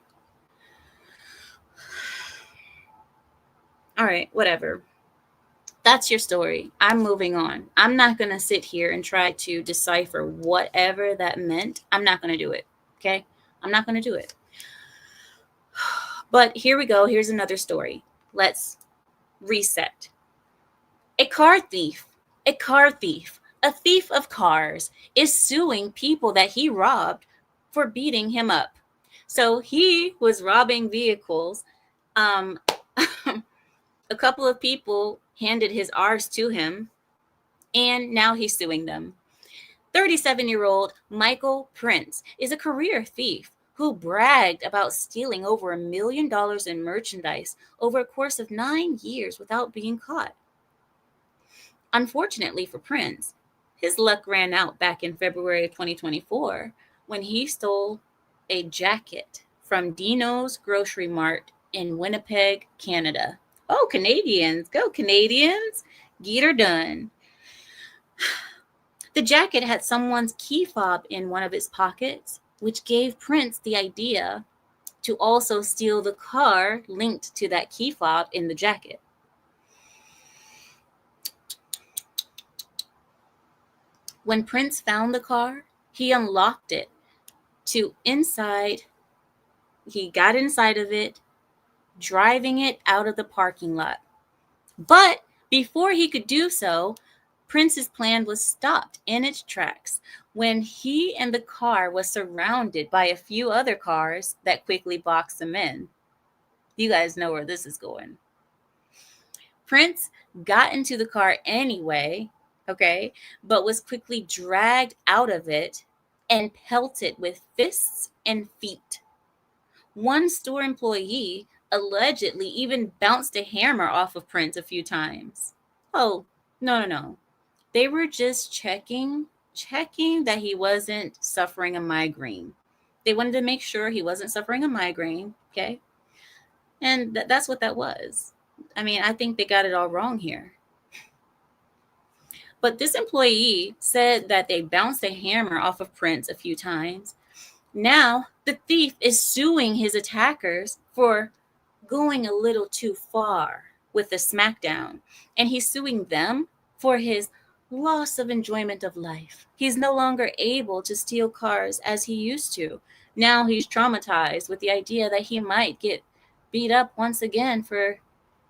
All right, whatever. That's your story. I'm moving on. I'm not going to sit here and try to decipher whatever that meant. I'm not going to do it. Okay? I'm not going to do it. But here we go. Here's another story. Let's reset. A car thief, a thief of cars is suing people that he robbed for beating him up. So he was robbing vehicles. A couple of people handed his R's to him, and now he's suing them. 37-year-old Michael Prince is a career thief who bragged about stealing over $1 million in merchandise over a course of 9 years without being caught. Unfortunately for Prince, his luck ran out back in February of 2024 when he stole a jacket from Dino's Grocery Mart in Winnipeg, Canada. Oh, Canadians, go Canadians, get her done. The jacket had someone's key fob in one of its pockets, which gave Prince the idea to also steal the car linked to that key fob in the jacket. When Prince found the car, he unlocked it he got inside of it, driving it out of the parking lot. But before he could do so, Prince's plan was stopped in its tracks when he and the car was surrounded by a few other cars that quickly boxed him in. You guys know where this is going. Prince got into the car anyway, okay, but was quickly dragged out of it and pelted with fists and feet. One store employee allegedly even bounced a hammer off of Prince a few times. Oh, no. They were just checking that he wasn't suffering a migraine. They wanted to make sure he wasn't suffering a migraine, okay? And that's what that was. I mean, I think they got it all wrong here. But this employee said that they bounced a hammer off of Prince a few times. Now, the thief is suing his attackers for going a little too far with the smackdown. And he's suing them for his loss of enjoyment of life. He's no longer able to steal cars as he used to. Now he's traumatized with the idea that he might get beat up once again for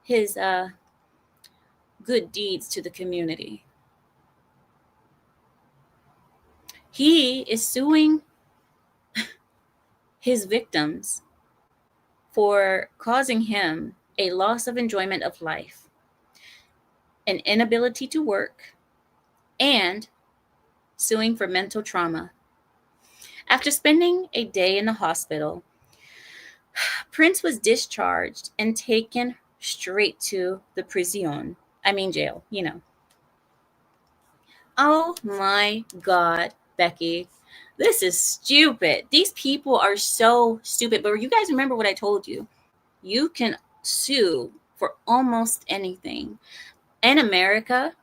his good deeds to the community. He is suing his victims for causing him a loss of enjoyment of life, an inability to work, and suing for mental trauma. After spending a day in the hospital, Prince was discharged and taken straight to the prison. Jail, you know. Oh my God, Becky. This is stupid. These people are so stupid. But you guys remember what I told you? You can sue for almost anything. In America,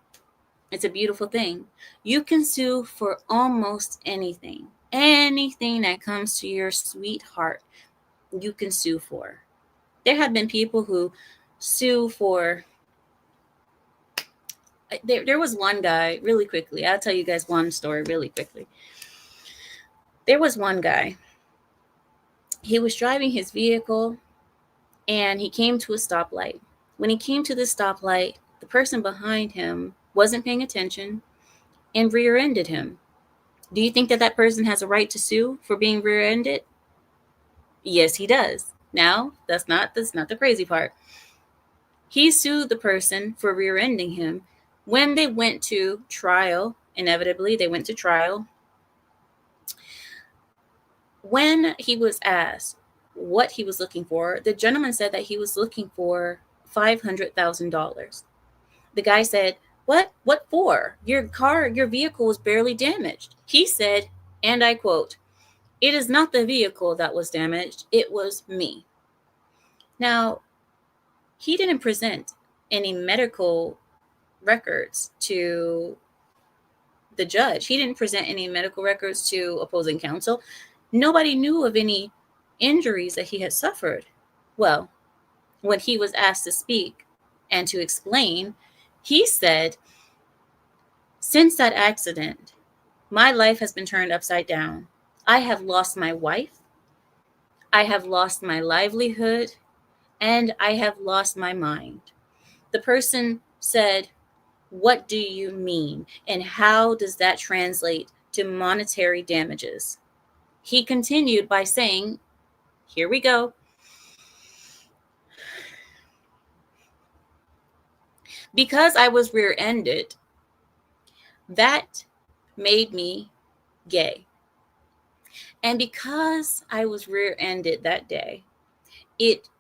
it's a beautiful thing. You can sue for almost anything. Anything that comes to your sweetheart, you can sue for. There have been people who sue for... There was one guy, really quickly. I'll tell you guys one story really quickly. There was one guy. He was driving his vehicle and he came to a stoplight. When he came to the stoplight, the person behind him wasn't paying attention and rear-ended him. Do you think that person has a right to sue for being rear-ended? Yes, he does. Now, that's not the crazy part. He sued the person for rear-ending him. When they went to trial, inevitably they went to trial. When he was asked what he was looking for, the gentleman said that he was looking for $500,000. The guy said, What for? Your vehicle was barely damaged. He said, and I quote, "It is not the vehicle that was damaged, it was me." Now, he didn't present any medical records to the judge. He didn't present any medical records to opposing counsel. Nobody knew of any injuries that he had suffered. Well, when he was asked to speak and to explain, he said, "Since that accident, my life has been turned upside down. I have lost my wife, I have lost my livelihood, and I have lost my mind." The person said, "What do you mean? And how does that translate to monetary damages?" He continued by saying, here we go, "Because I was rear-ended, that made me gay. And because I was rear-ended that day, it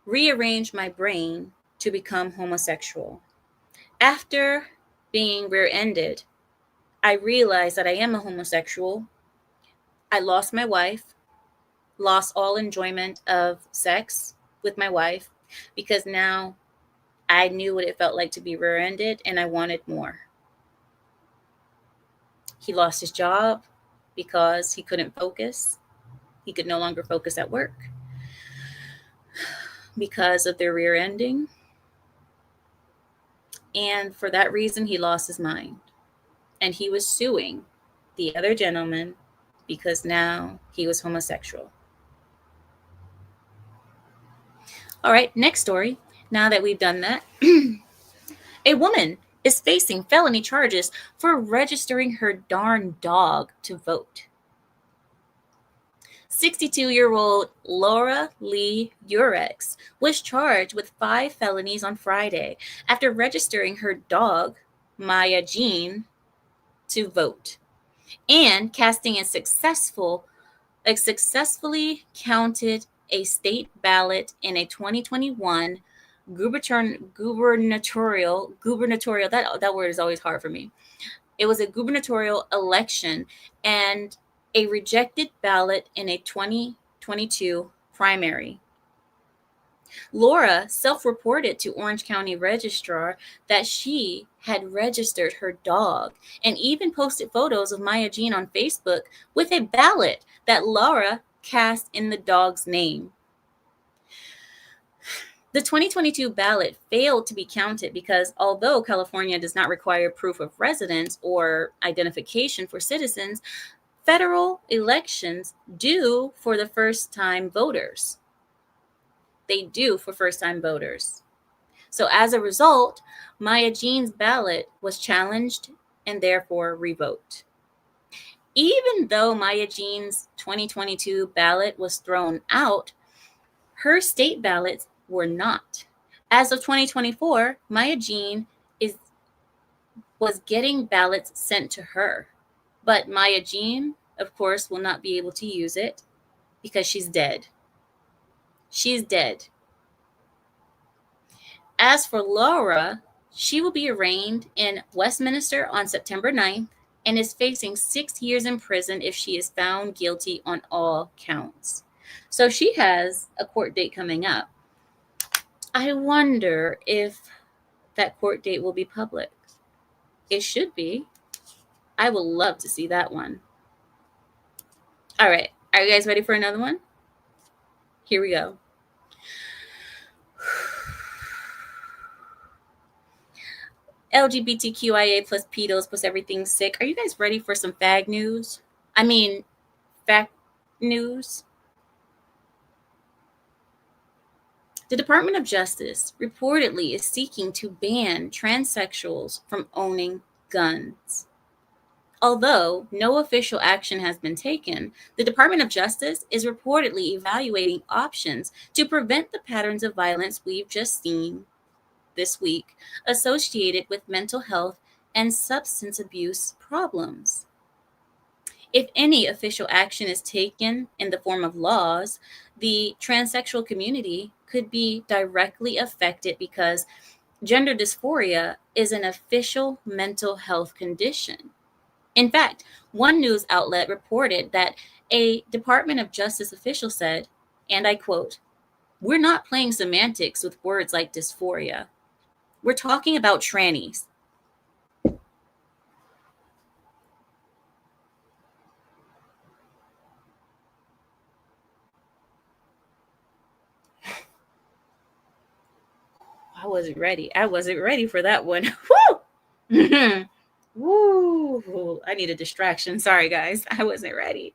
rearranged my brain to become homosexual. After being rear-ended, I realized that I am a homosexual. I lost my wife, lost all enjoyment of sex with my wife, because now I knew what it felt like to be rear-ended and I wanted more." He lost his job because he couldn't focus. He could no longer focus at work because of their rear-ending. And for that reason, he lost his mind. And he was suing the other gentleman because now he was homosexual. All right, next story. Now that we've done that, a woman is facing felony charges for registering her darn dog to vote. 62-year-old Laura Lee Urex was charged with 5 felonies on Friday after registering her dog, Maya Jean, to vote and casting a successfully counted a state ballot in a 2021 gubernatorial that word is always hard for me. It was a gubernatorial election and a rejected ballot in a 2022 primary. Laura self-reported to Orange County Registrar that she had registered her dog and even posted photos of Maya Jean on Facebook with a ballot that Laura cast in the dog's name. The 2022 ballot failed to be counted because although California does not require proof of residence or identification for citizens, federal elections do for the first-time voters. They do for first-time voters. So as a result, Maya Jean's ballot was challenged and therefore revoked. Even though Maya Jean's 2022 ballot was thrown out, her state ballots were not. As of 2024, Maya Jean was getting ballots sent to her. But Maya Jean, of course, will not be able to use it because she's dead. She's dead. As for Laura, she will be arraigned in Westminster on September 9th and is facing 6 years in prison if she is found guilty on all counts. So she has a court date coming up. I wonder if that court date will be public. It should be. I would love to see that one. All right. Are you guys ready for another one? Here we go. LGBTQIA plus pedos plus everything sick. Are you guys ready for some fact news? Fact news. The Department of Justice reportedly is seeking to ban transsexuals from owning guns. Although no official action has been taken, the Department of Justice is reportedly evaluating options to prevent the patterns of violence we've just seen this week associated with mental health and substance abuse problems. If any official action is taken in the form of laws, the transsexual community could be directly affected because gender dysphoria is an official mental health condition. In fact, one news outlet reported that a Department of Justice official said, and I quote, "We're not playing semantics with words like dysphoria. We're talking about trannies." I wasn't ready for that one. Woo! Woo! I need a distraction. Sorry, guys. I wasn't ready.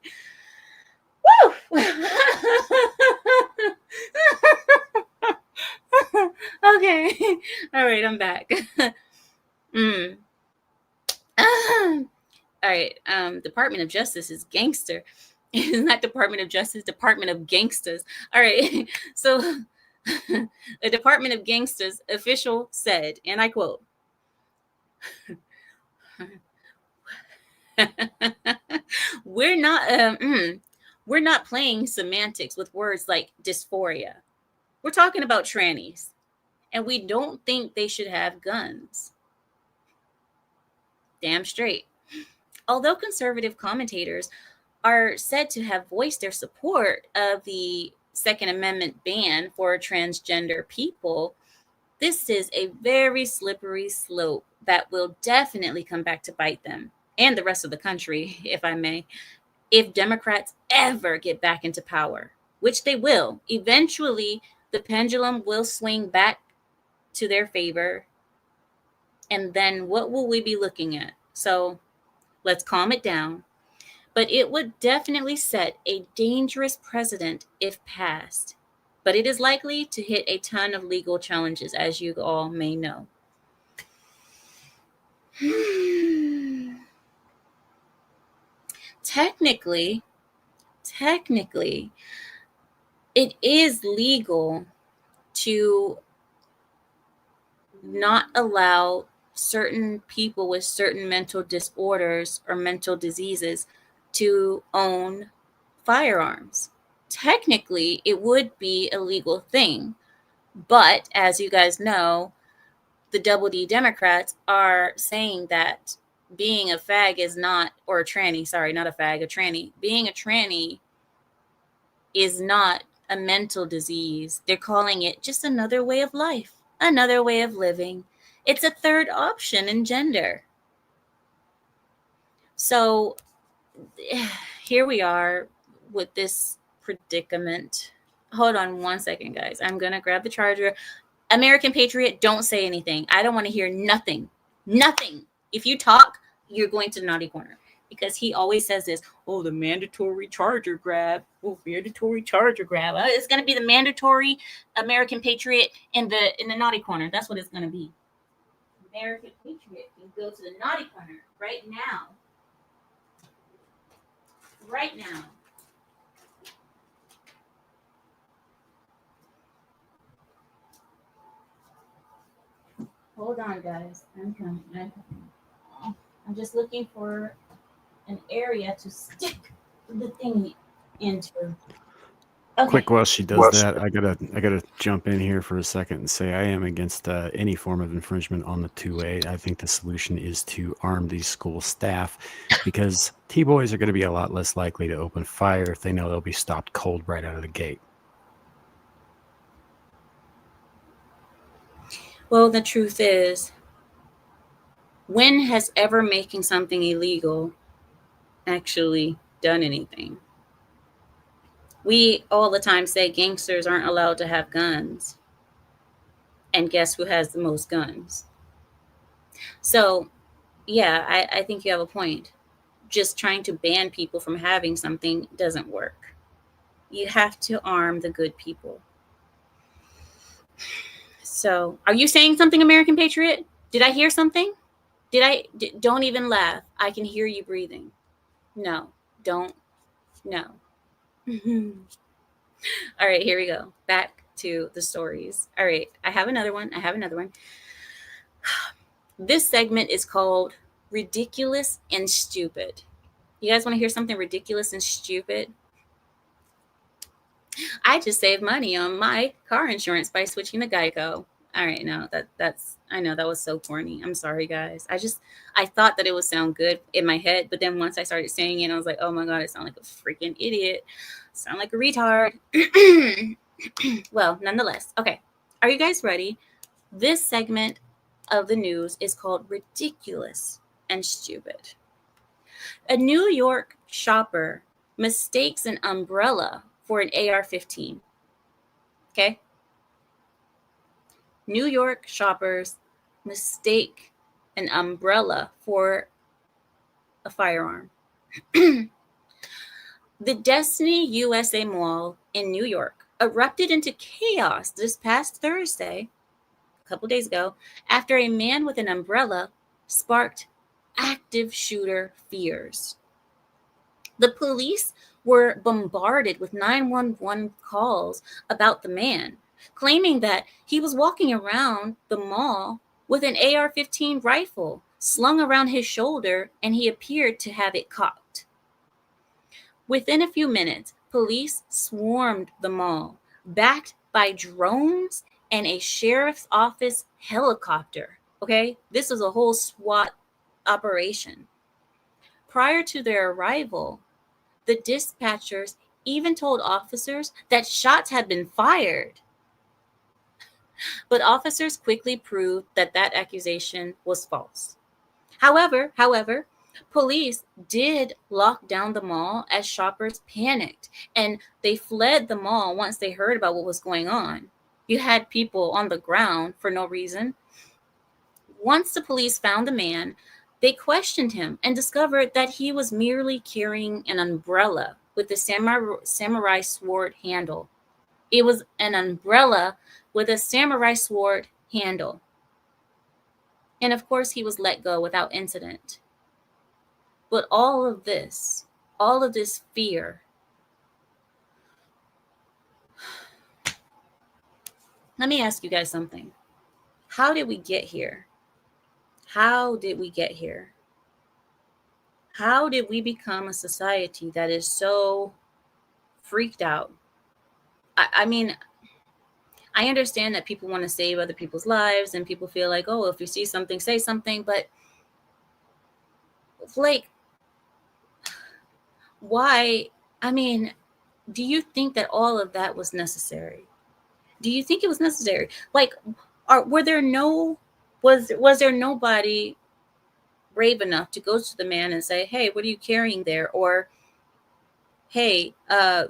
Woo! Okay. All right, I'm back. All right. Department of Justice is gangster. It's not Department of Justice, Department of Gangsters. All right. So the Department of Gangsters official said, and I quote, we're not playing semantics with words like dysphoria. We're talking about trannies, and we don't think they should have guns. Damn straight. Although conservative commentators are said to have voiced their support of the Second Amendment ban for transgender people, this is a very slippery slope that will definitely come back to bite them and the rest of the country, if I may, if Democrats ever get back into power, which they will. Eventually, the pendulum will swing back to their favor. And then what will we be looking at? So let's calm it down. But it would definitely set a dangerous precedent if passed. But it is likely to hit a ton of legal challenges, as you all may know. Technically, it is legal to not allow certain people with certain mental disorders or mental diseases to own firearms. Technically, it would be a legal thing. But as you guys know, the Double D Democrats are saying that being a fag is not, or a tranny, sorry, not a fag, a tranny. Being a tranny is not a mental disease. They're calling it just another way of life, another way of living. It's a third option in gender. So here we are with this predicament. Hold on one second, guys. I'm going to grab the charger. American Patriot, don't say anything. I don't want to hear nothing. Nothing. If you talk, you're going to the naughty corner. Because he always says this, oh, the mandatory charger grab. Oh, mandatory charger grab. It's going to be the mandatory American Patriot in the naughty corner. That's what it's going to be. American Patriot can go to the naughty corner right now. Right now. Hold on, guys. I'm coming. I'm just looking for an area to stick the thingy into. Okay.
Quick, while she does that, I gotta jump in here for a second and say I am against any form of infringement on the 2A. I think the solution is to arm these school staff, because T-boys are going to be a lot less likely to open fire if they know they'll be stopped cold right out of the gate.
Well, the truth is, when has ever making something illegal actually done anything? We all the time say gangsters aren't allowed to have guns. And guess who has the most guns? So, yeah, I think you have a point. Just trying to ban people from having something doesn't work. You have to arm the good people. So, are you saying something, American Patriot? Did I hear something? Don't even laugh. I can hear you breathing. No, don't. No. All right, here we go. Back to the stories. All right, I have another one. This segment is called Ridiculous and Stupid. You guys want to hear something ridiculous and stupid? I just saved money on my car insurance by switching to Geico. All right, no, that's I know that was so corny. I'm sorry, guys. I thought that it would sound good in my head, but then once I started saying it, I was like, oh my god, I sound like a freaking idiot. I sound like a retard. Well, nonetheless, okay. Are you guys ready? This segment of the news is called Ridiculous and Stupid. A New York shopper mistakes an umbrella for an AR-15. Okay? New York shoppers mistake an umbrella for a firearm. The Destiny USA Mall in New York erupted into chaos this past Thursday, a couple days ago, after a man with an umbrella sparked active shooter fears. The police were bombarded with 911 calls about the man, claiming that he was walking around the mall with an AR-15 rifle slung around his shoulder, and he appeared to have it cocked. Within a few minutes, police swarmed the mall, backed by drones and a sheriff's office helicopter. Okay, this was a whole SWAT operation. Prior to their arrival, the dispatchers even told officers that shots had been fired. But officers quickly proved that accusation was false. However, police did lock down the mall as shoppers panicked, and they fled the mall once they heard about what was going on. You had people on the ground for no reason. Once the police found the man, they questioned him and discovered that he was merely carrying an umbrella with a samurai sword handle. It was an umbrella with a samurai sword handle. And of course, he was let go without incident. But all of this fear, let me ask you guys something. How did we get here? How did we get here? How did we become a society that is so freaked out? I mean, I understand that people want to save other people's lives and people feel like, oh, if you see something, say something. But like, why? I mean, do you think that all of that was necessary? Do you think it was necessary? Like, was there nobody brave enough to go to the man and say, hey, what are you carrying there? Or, hey, are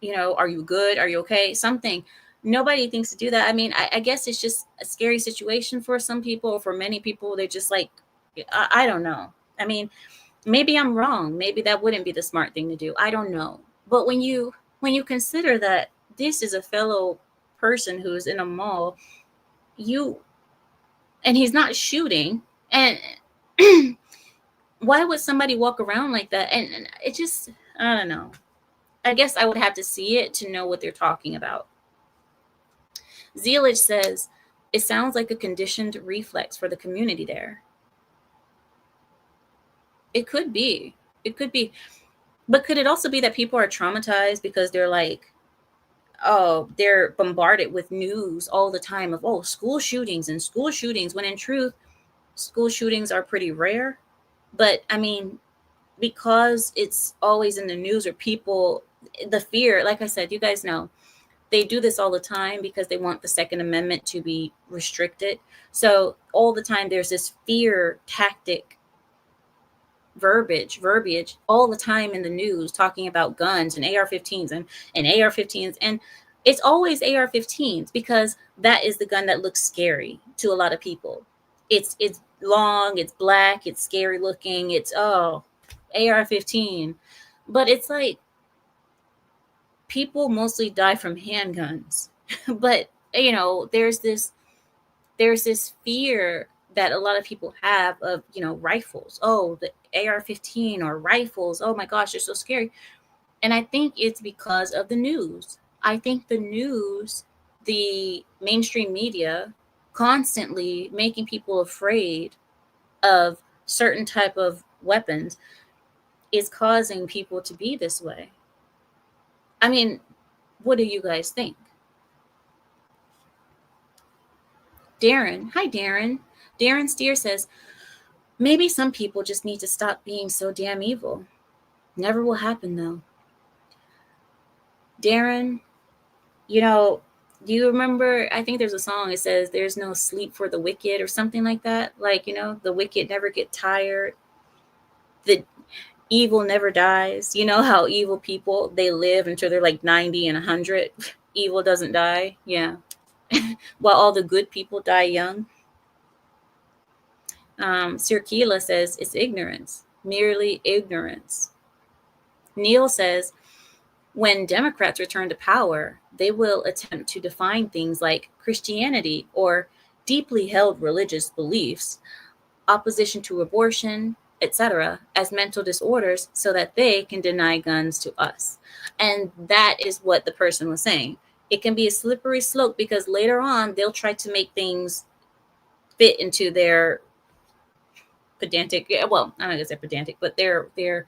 you good? Are you okay? Something. Nobody thinks to do that. I mean, I guess it's just a scary situation for some people, or for many people. They're just like, I don't know. I mean, maybe I'm wrong. Maybe that wouldn't be the smart thing to do. I don't know. But when you consider that this is a fellow person who's in a mall, and he's not shooting, and why would somebody walk around like that? And it just, I don't know. I guess I would have to see it to know what they're talking about. Zealage says, it sounds like a conditioned reflex for the community there. It could be. It could be. But could it also be that people are traumatized because they're like, oh, they're bombarded with news all the time of, oh, school shootings, when in truth, school shootings are pretty rare. But I mean, because it's always in the news, or people, the fear, like I said, you guys know, they do this all the time because they want the Second Amendment to be restricted. So all the time there's this fear tactic verbiage all the time in the news talking about guns and AR-15s and AR-15s. And it's always AR-15s because that is the gun that looks scary to a lot of people. It's long, it's black, it's scary looking, it's, oh, AR-15. But it's like, people mostly die from handguns. But there's this fear that a lot of people have of rifles. Oh, the AR-15 or rifles, oh my gosh, they're so scary. And I think it's because of the news. I think the news, the mainstream media, constantly making people afraid of certain type of weapons is causing people to be this way. I mean, what do you guys think? Darren, hi Darren. Darren Steer says, maybe some people just need to stop being so damn evil. Never will happen though. Darren, do you remember, I think there's a song, it says there's no sleep for the wicked or something like that. Like, the wicked never get tired. The evil never dies. You know how evil people, they live until they're like 90 and 100. Evil doesn't die. Yeah. While all the good people die young. Sir Keela says it's ignorance, merely ignorance. Neil says, when Democrats return to power, they will attempt to define things like Christianity or deeply held religious beliefs, opposition to abortion, etc., as mental disorders so that they can deny guns to us. And that is what the person was saying. It can be a slippery slope because later on they'll try to make things fit into their pedantic, well, I'm not gonna say pedantic, but they're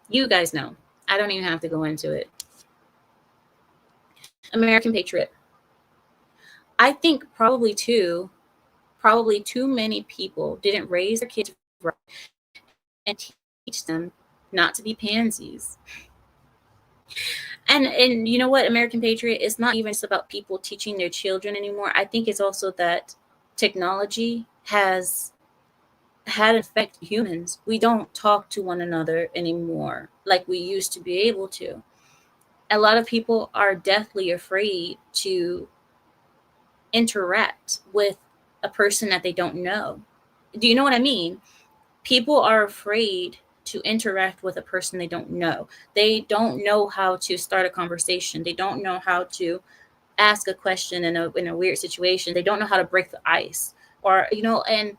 you guys know. I don't even have to go into it. American Patriot. I think probably too many people didn't raise their kids right and teach them not to be pansies. And you know what, American Patriot, it's not even just about people teaching their children anymore. I think it's also that technology has had an effect on humans. We don't talk to one another anymore like we used to be able to. A lot of people are deathly afraid to interact with a person that they don't know. Do you know what I mean? People are afraid to interact with a person they don't know. They don't know how to start a conversation. They don't know how to ask a question in a weird situation. They don't know how to break the ice. or, you know, and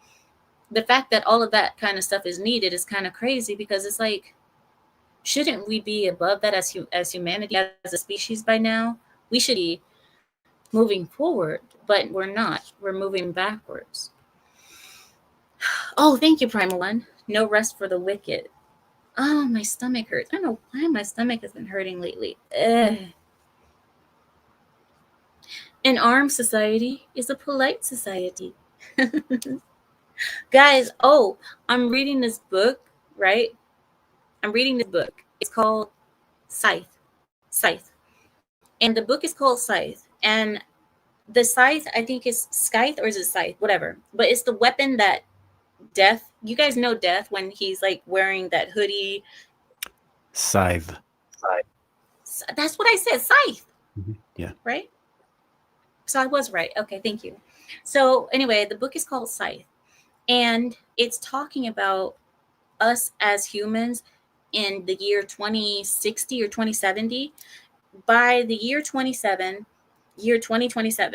the fact that all of that kind of stuff is needed is kind of crazy, because it's like, shouldn't we be above that as humanity, as a species by now? We should be moving forward, but we're not. We're moving backwards. Oh, thank you, Primal One. No rest for the wicked. Oh, my stomach hurts. I don't know why my stomach has been hurting lately. Ugh. An armed society is a polite society. Guys, oh, I'm reading this book, right? I'm reading this book. It's called Scythe. Scythe. And the book is called Scythe. And the scythe, I think, is scythe, or is it scythe? Whatever. But it's the weapon that Death, you guys know Death when he's like wearing that hoodie.
Scythe.
That's what I said, scythe.
Yeah.
Right? So I was right. Okay, thank you. So anyway, the book is called Scythe. And it's talking about us as humans in the year 2060 or 2070. By the year 2027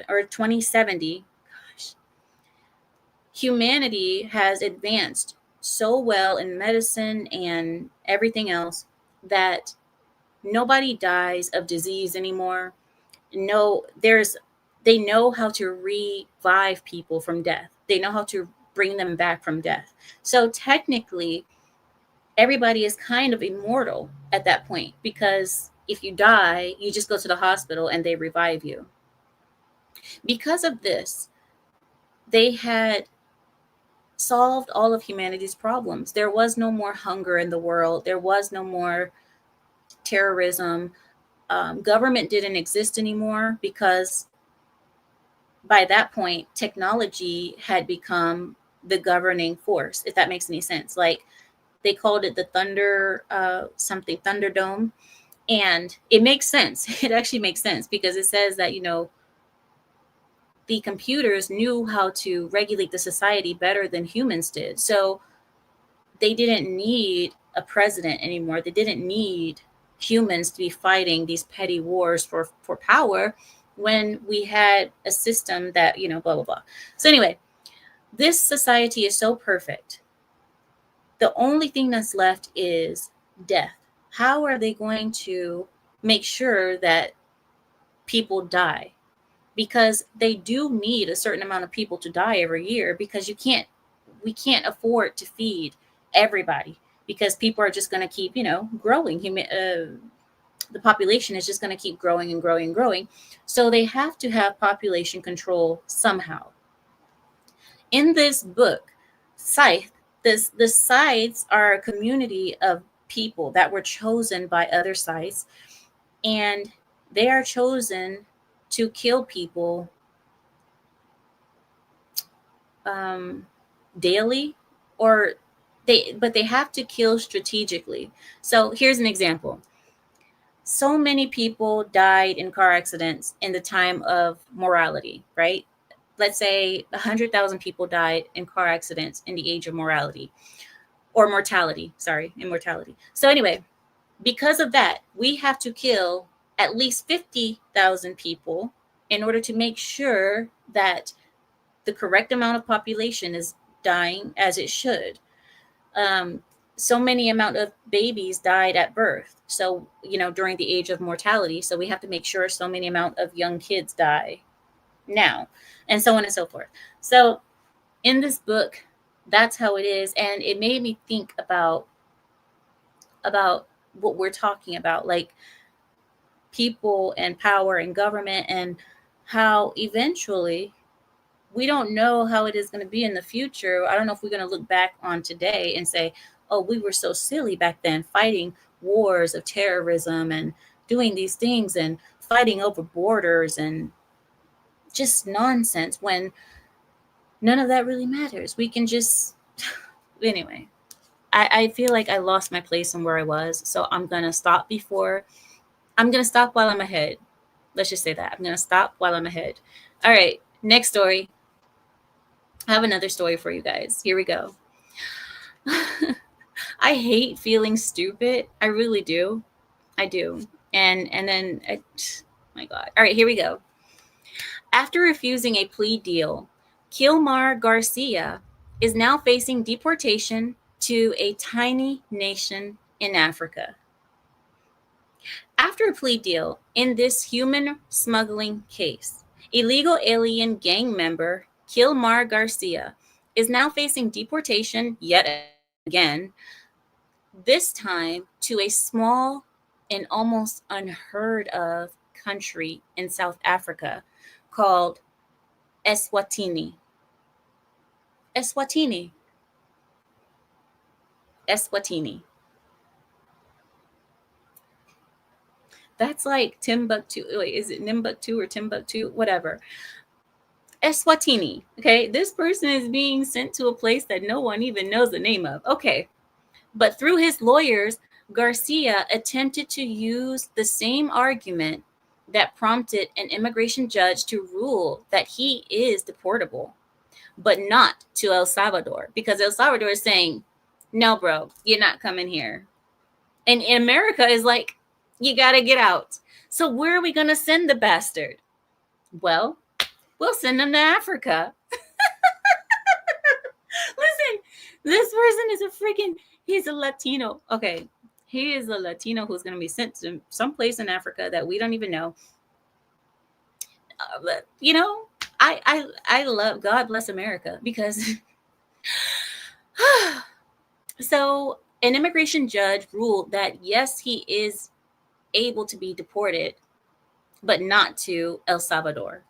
or 2070, gosh, humanity has advanced so well in medicine and everything else that nobody dies of disease anymore. No, they know how to revive people from death. They know how to bring them back from death. So technically, everybody is kind of immortal at that point, because if you die, you just go to the hospital and they revive you. Because of this, they had solved all of humanity's problems. There was no more hunger in the world. There was no more terrorism. Government didn't exist anymore, because by that point, technology had become the governing force, if that makes any sense. Like, they called it the Thunderdome. And it makes sense. It actually makes sense, because it says that, you know, the computers knew how to regulate the society better than humans did. So they didn't need a president anymore. They didn't need humans to be fighting these petty wars for power, when we had a system that, you know, blah, blah, blah. So anyway, this society is so perfect. The only thing that's left is death. How are they going to make sure that people die? Because they do need a certain amount of people to die every year, because we can't afford to feed everybody, because people are just going to keep, you know, growing. The population is just going to keep growing and growing and growing. So they have to have population control somehow. In this book, Scythe, the Scythes are a community of people that were chosen by other Scythes, and they are chosen to kill people daily, but they have to kill strategically. So here's an example. So many people died in car accidents in the time of morality, right? Let's say 100,000 people died in car accidents in the age of morality, or mortality. Sorry, immortality. So anyway, because of that, we have to kill at least 50,000 people in order to make sure that the correct amount of population is dying as it should. So many amount of babies died at birth. So, you know, during the age of mortality. So we have to make sure so many amount of young kids die now, and so on and so forth. So in this book, that's how it is. And it made me think about what we're talking about, like people and power and government, and how eventually, we don't know how it is going to be in the future. I don't know if we're going to look back on today and say, oh, we were so silly back then, fighting wars of terrorism and doing these things and fighting over borders and just nonsense, when none of that really matters. We can just, anyway, I feel like I lost my place in where I was. So I'm going to stop while I'm ahead. Let's just say that. I'm going to stop while I'm ahead. All right, next story. I have another story for you guys. Here we go. I hate feeling stupid. I really do. I do. And then, my God. All right, here we go. After refusing a plea deal, Kilmar Garcia is now facing deportation to a tiny nation in Africa. After a plea deal in this human smuggling case, illegal alien gang member Kilmar Garcia is now facing deportation yet again, this time to a small and almost unheard of country in South Africa called Eswatini. Eswatini. Eswatini. That's like Timbuktu. Wait, is it Nimbuktu or Timbuktu? Whatever. Eswatini. Okay, this person is being sent to a place that no one even knows the name of. Okay, but through his lawyers, Garcia attempted to use the same argument that prompted an immigration judge to rule that he is deportable, but not to El Salvador, because El Salvador is saying, no, bro, you're not coming here. And in America is like, you got to get out. So where are we going to send the bastard? Well, we'll send him to Africa. Listen, this person is a freaking, he's a Latino. Okay, he is a Latino who's going to be sent to someplace in Africa that we don't even know. But, you know, I love, God bless America, because so an immigration judge ruled that yes, he is able to be deported, but not to El Salvador.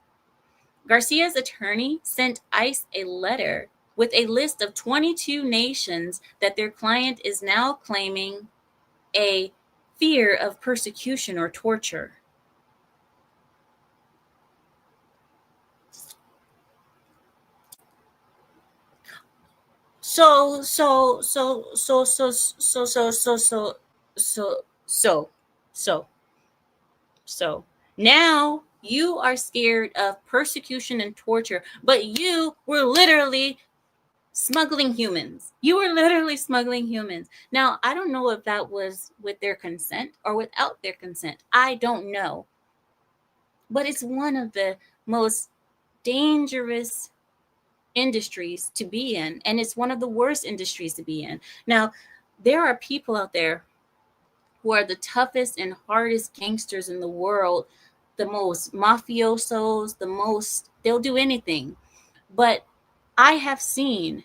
Garcia's attorney sent ICE a letter with a list of 22 nations that their client is now claiming a fear of persecution or torture. So now you are scared of persecution and torture, but you were literally smuggling humans. You were literally smuggling humans. Now, I don't know if that was with their consent or without their consent. I don't know. But it's one of the most dangerous industries to be in, and it's one of the worst industries to be in. Now, there are people out there who are the toughest and hardest gangsters in the world, the most mafiosos, they'll do anything. But I have seen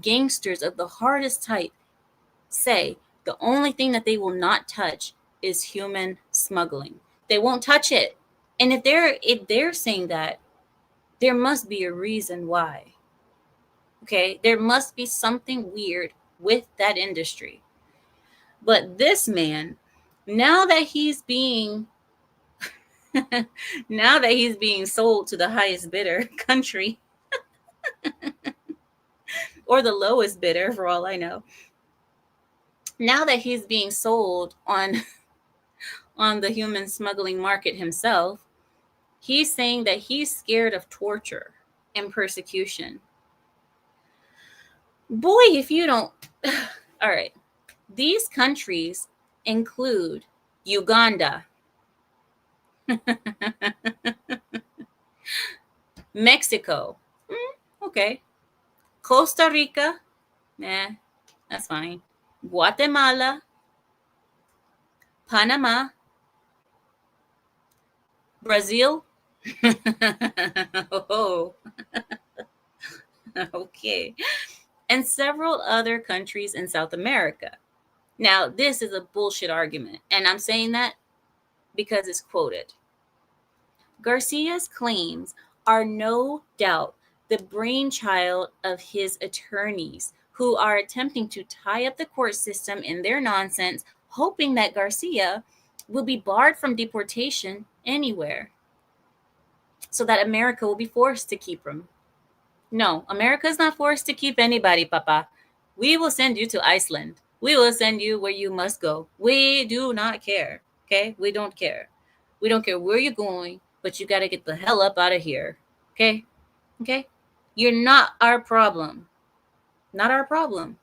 gangsters of the hardest type say the only thing that they will not touch is human smuggling. They won't touch it. And if they're saying that, there must be a reason why. Okay, there must be something weird with that industry. But this man, now that he's being sold to the highest bidder country or the lowest bidder for all I know, now that he's being sold on the human smuggling market himself, he's saying that he's scared of torture and persecution. Boy, if you don't. All right. These countries include Uganda, Mexico, okay, Costa Rica, that's fine, Guatemala, Panama, Brazil. Oh. Okay. And several other countries in South America. Now, this is a bullshit argument, and I'm saying that because it's quoted. Garcia's claims are no doubt the brainchild of his attorneys, who are attempting to tie up the court system in their nonsense, hoping that Garcia will be barred from deportation anywhere, so that America will be forced to keep him. No, America is not forced to keep anybody, Papa. We will send you to Iceland. We will send you where you must go. We do not care. Okay? We don't care. We don't care where you're going, but you got to get the hell up out of here. Okay? Okay? You're not our problem. Not our problem.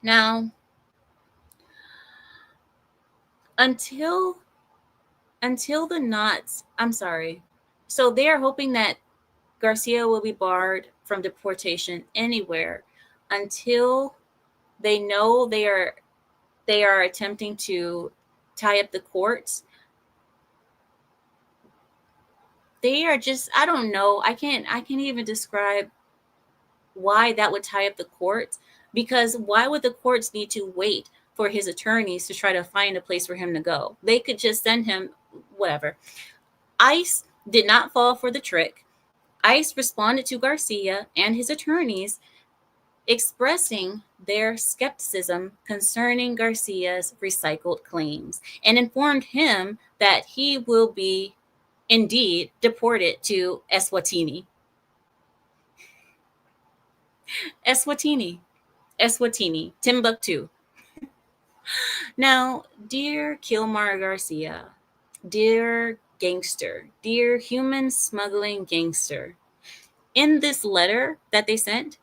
Now, until the knots, I'm sorry. So they are hoping that Garcia will be barred from deportation anywhere until they know they are attempting to tie up the courts. They are just, I don't know. I can't even describe why that would tie up the courts, because why would the courts need to wait for his attorneys to try to find a place for him to go? They could just send him whatever. ICE did not fall for the trick. ICE responded to Garcia and his attorneys expressing their skepticism concerning Garcia's recycled claims and informed him that he will be indeed deported to Eswatini. Eswatini, Timbuktu. Now, dear Kilmar Garcia, dear gangster, dear human smuggling gangster, in this letter that they sent,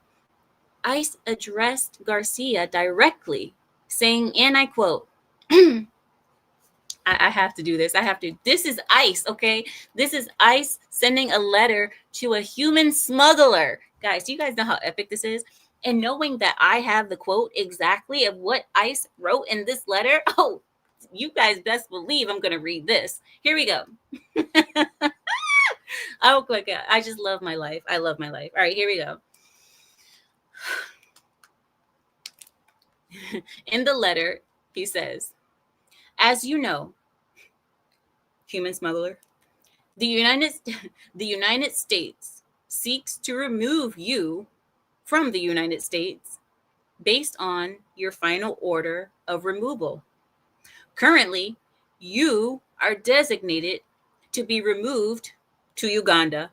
ICE addressed Garcia directly, saying, and I quote, I have to do this. This is ICE, okay? This is ICE sending a letter to a human smuggler. Guys, do you guys know how epic this is? And knowing that I have the quote exactly of what ICE wrote in this letter, oh, you guys best believe I'm going to read this. Here we go. Oh, my God. I just love my life. I love my life. All right, here we go. In the letter, he says, as you know, human smuggler, the United States seeks to remove you from the United States based on your final order of removal. Currently, you are designated to be removed to Uganda.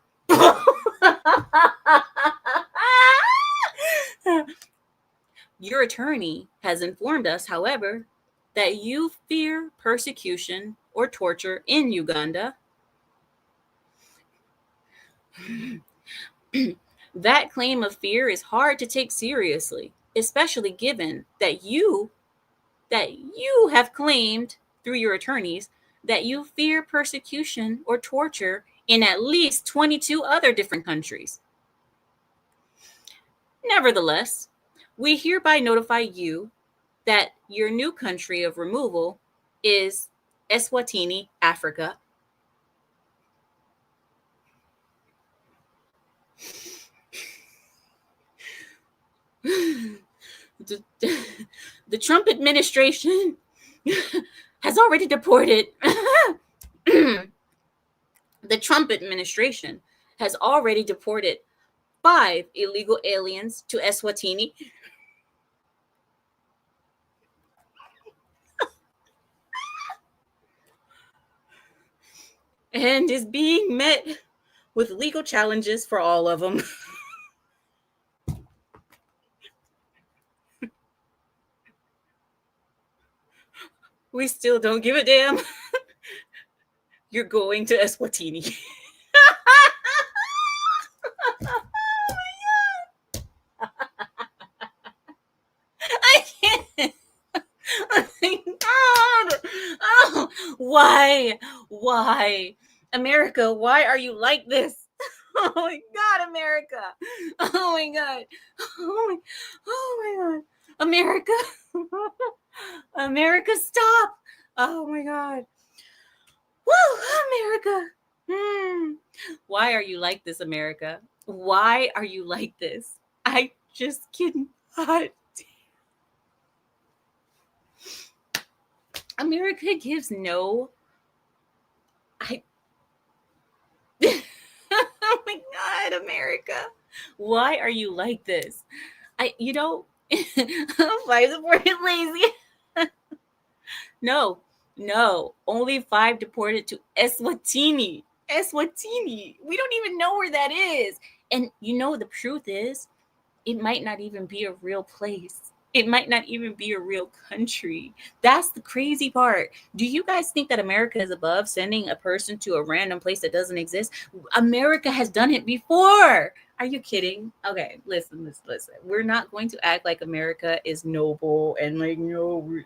Your attorney has informed us, however, that you fear persecution or torture in Uganda. That claim of fear is hard to take seriously, especially given that you have claimed through your attorneys that you fear persecution or torture in at least 22 other different countries. Nevertheless, we hereby notify you that your new country of removal is Eswatini, Africa. The Trump administration has already deported. The Trump administration has already deported 5 illegal aliens to Eswatini. And is being met with legal challenges for all of them. We still don't give a damn. You're going to Eswatini. I can't. Oh my God. Oh, why? America, why are you like this? Oh my God, America. Oh my God. Oh my God. America. America, stop. Oh my God. Woo, America. Why are you like this, America? Why are you like this? I just cannot. America gives no. Oh my God, America. Why are you like this? Why is the word lazy? No. Only 5 deported to Eswatini. We don't even know where that is. And the truth is, it might not even be a real place. It might not even be a real country. That's the crazy part. Do you guys think that America is above sending a person to a random place that doesn't exist? America has done it before. Are you kidding? Okay, listen. We're not going to act like America is noble and like, no.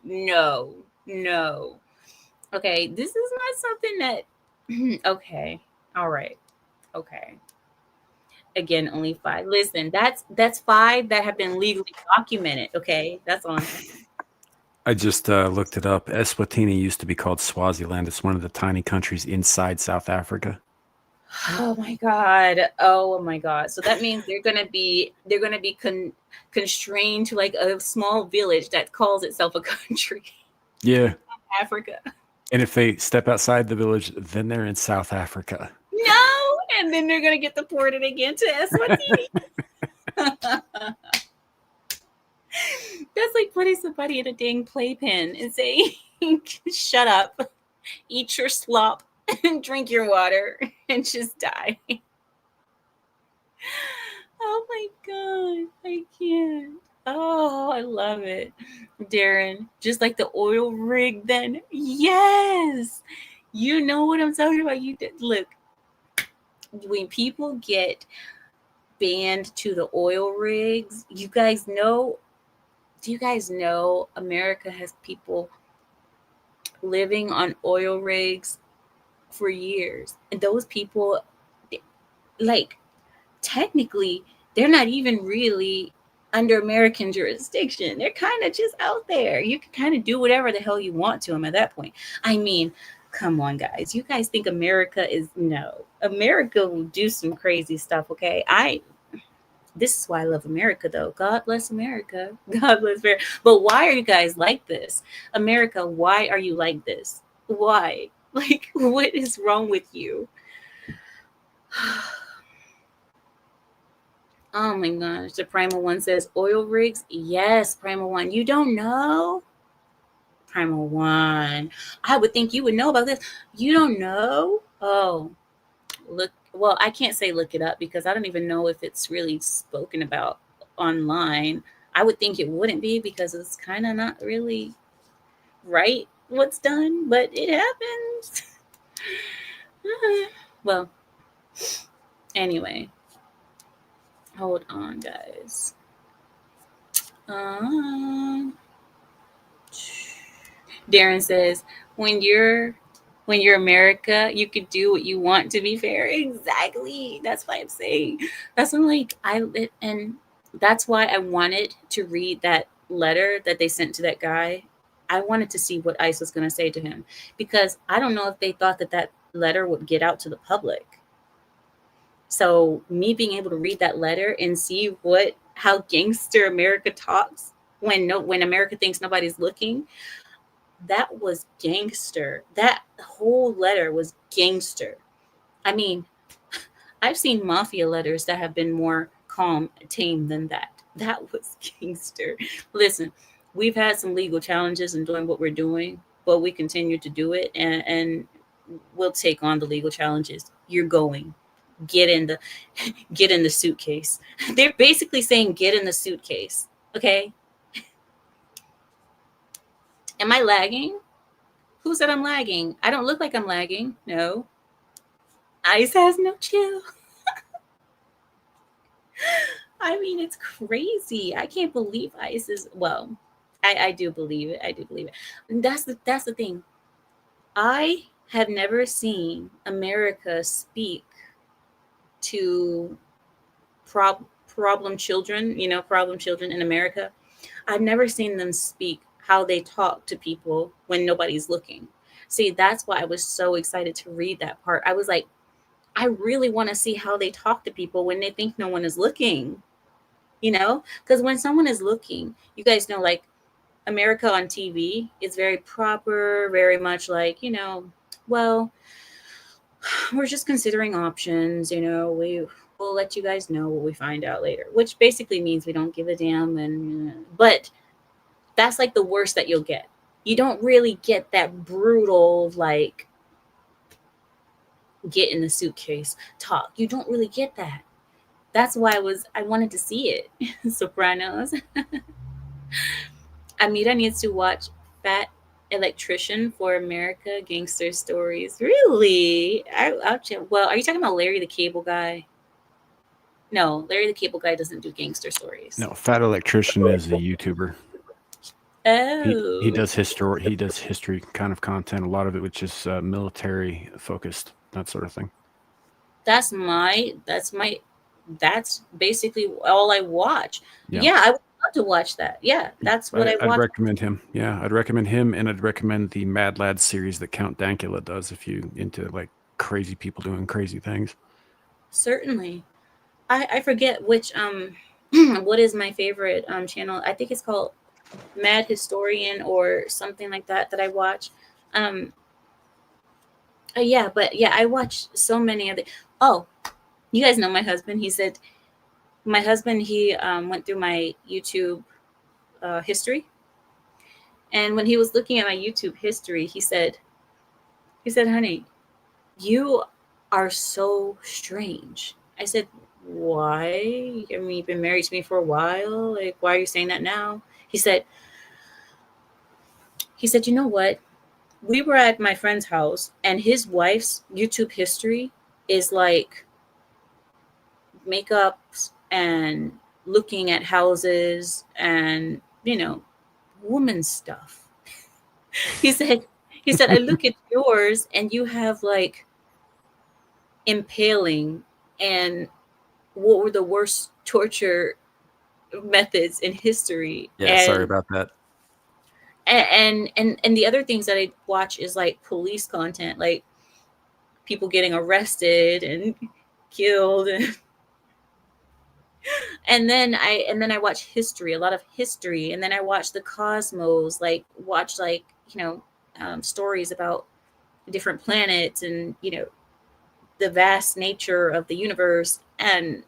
Okay, this is not something that, okay, all right. Okay. Again, only 5. Listen, that's 5 that have been legally documented. Okay, that's all I'm saying.
I just looked it up. Eswatini used to be called Swaziland. It's one of the tiny countries inside South Africa.
Oh my god. Oh my god. So that means they're gonna be constrained to like a small village that calls itself a country.
Yeah.
Africa.
And if they step outside the village, then they're in South Africa.
No, and then they're gonna get deported again to Eswatini. That's like putting somebody in a dang playpen and saying, "Shut up, eat your slop, and drink your water, and just die." Oh my god, I can't. Oh, I love it, Darren. Just like the oil rig, then yes, you know what I'm talking about. You did look when people get banned to the oil rigs. You guys know? Do you guys know America has people living on oil rigs for years, and those people, like, technically, they're not even really under American jurisdiction. They're kind of just out there. You can kind of do whatever the hell you want to them at that point. I mean, come on, guys. You guys think America is no. America will do some crazy stuff, okay? This is why I love America, though. God bless America. God bless America. But why are you guys like this? America, why are you like this? Why? Like, what is wrong with you? Oh my gosh. The Primal One says, oil rigs? Yes, Primal One. You don't know? Primal One. I would think you would know about this. You don't know? Oh, look. Well, I can't say look it up because I don't even know if it's really spoken about online. I would think it wouldn't be because it's kind of not really right what's done, but it happens. Well, anyway. Hold on, guys. Darren says, when you're America, you could do what you want, to be fair. Exactly. That's why I'm saying. That's what I'm like. And that's why I wanted to read that letter that they sent to that guy. I wanted to see what ICE was going to say to him because I don't know if they thought that letter would get out to the public. So me being able to read that letter and see how gangster America talks when America thinks nobody's looking, that was gangster. That whole letter was gangster. I mean, I've seen mafia letters that have been more calm, tame than that. That was gangster. Listen, we've had some legal challenges in doing what we're doing, but we continue to do it, and we'll take on the legal challenges. You're going. Get in the suitcase. They're basically saying get in the suitcase. Okay. Am I lagging? Who said I'm lagging? I don't look like I'm lagging. No. ICE has no chill. I mean, it's crazy. I can't believe ICE is, well, I do believe it. I do believe it. And that's the thing. I have never seen America speak to problem children in America. I've never seen them speak how they talk to people when nobody's looking. See, that's why I was so excited to read that part. I was like, I really want to see how they talk to people when they think no one is looking, because when someone is looking, you guys know, like, America on TV is very proper, very much like, well, we're just considering options, we'll let you guys know what we find out later, which basically means we don't give a damn. But that's like the worst that you'll get. You don't really get that brutal, like, get in the suitcase talk. You don't really get that. That's why I wanted to see it. Sopranos. Amira needs to watch Fat Electrician for America Gangster Stories. Really? I'll check. Well, are you talking about Larry the Cable Guy? No, Larry the Cable Guy doesn't do gangster stories.
No, Fat Electrician is a YouTuber.
Oh.
He does history. He does history kind of content. A lot of it which is military focused, that sort of thing.
that's my that's basically all I watch.
Yeah.
Yeah, I would love to watch that. Yeah, that's what I
I'd
watch.
recommend him. Yeah, I'd recommend him, and I'd recommend the Mad Lad series that Count Dankula does if you into like crazy people doing crazy things.
Certainly. I forget which what is my favorite channel. I think it's called Mad Historian or something like that I watch. Um yeah, but yeah, I watch so many other. Oh, you guys know my husband. He said my husband he went through my YouTube history, and when he was looking at my YouTube history, he said, "Honey, you are so strange." I said, "Why? I mean, you've been married to me for a while. Like, why are you saying that now?" He said, "You know what? We were at my friend's house, and his wife's YouTube history is like makeups and looking at houses and woman stuff." He said, "I look at yours, and you have like impaling and what were the worst torture methods in history,
Yeah, sorry about that.
and the other things that I watch is like police content, like people getting arrested and killed, and then I watch history, a lot of history, and then I watch the cosmos, like watch like stories about different planets and the vast nature of the universe, and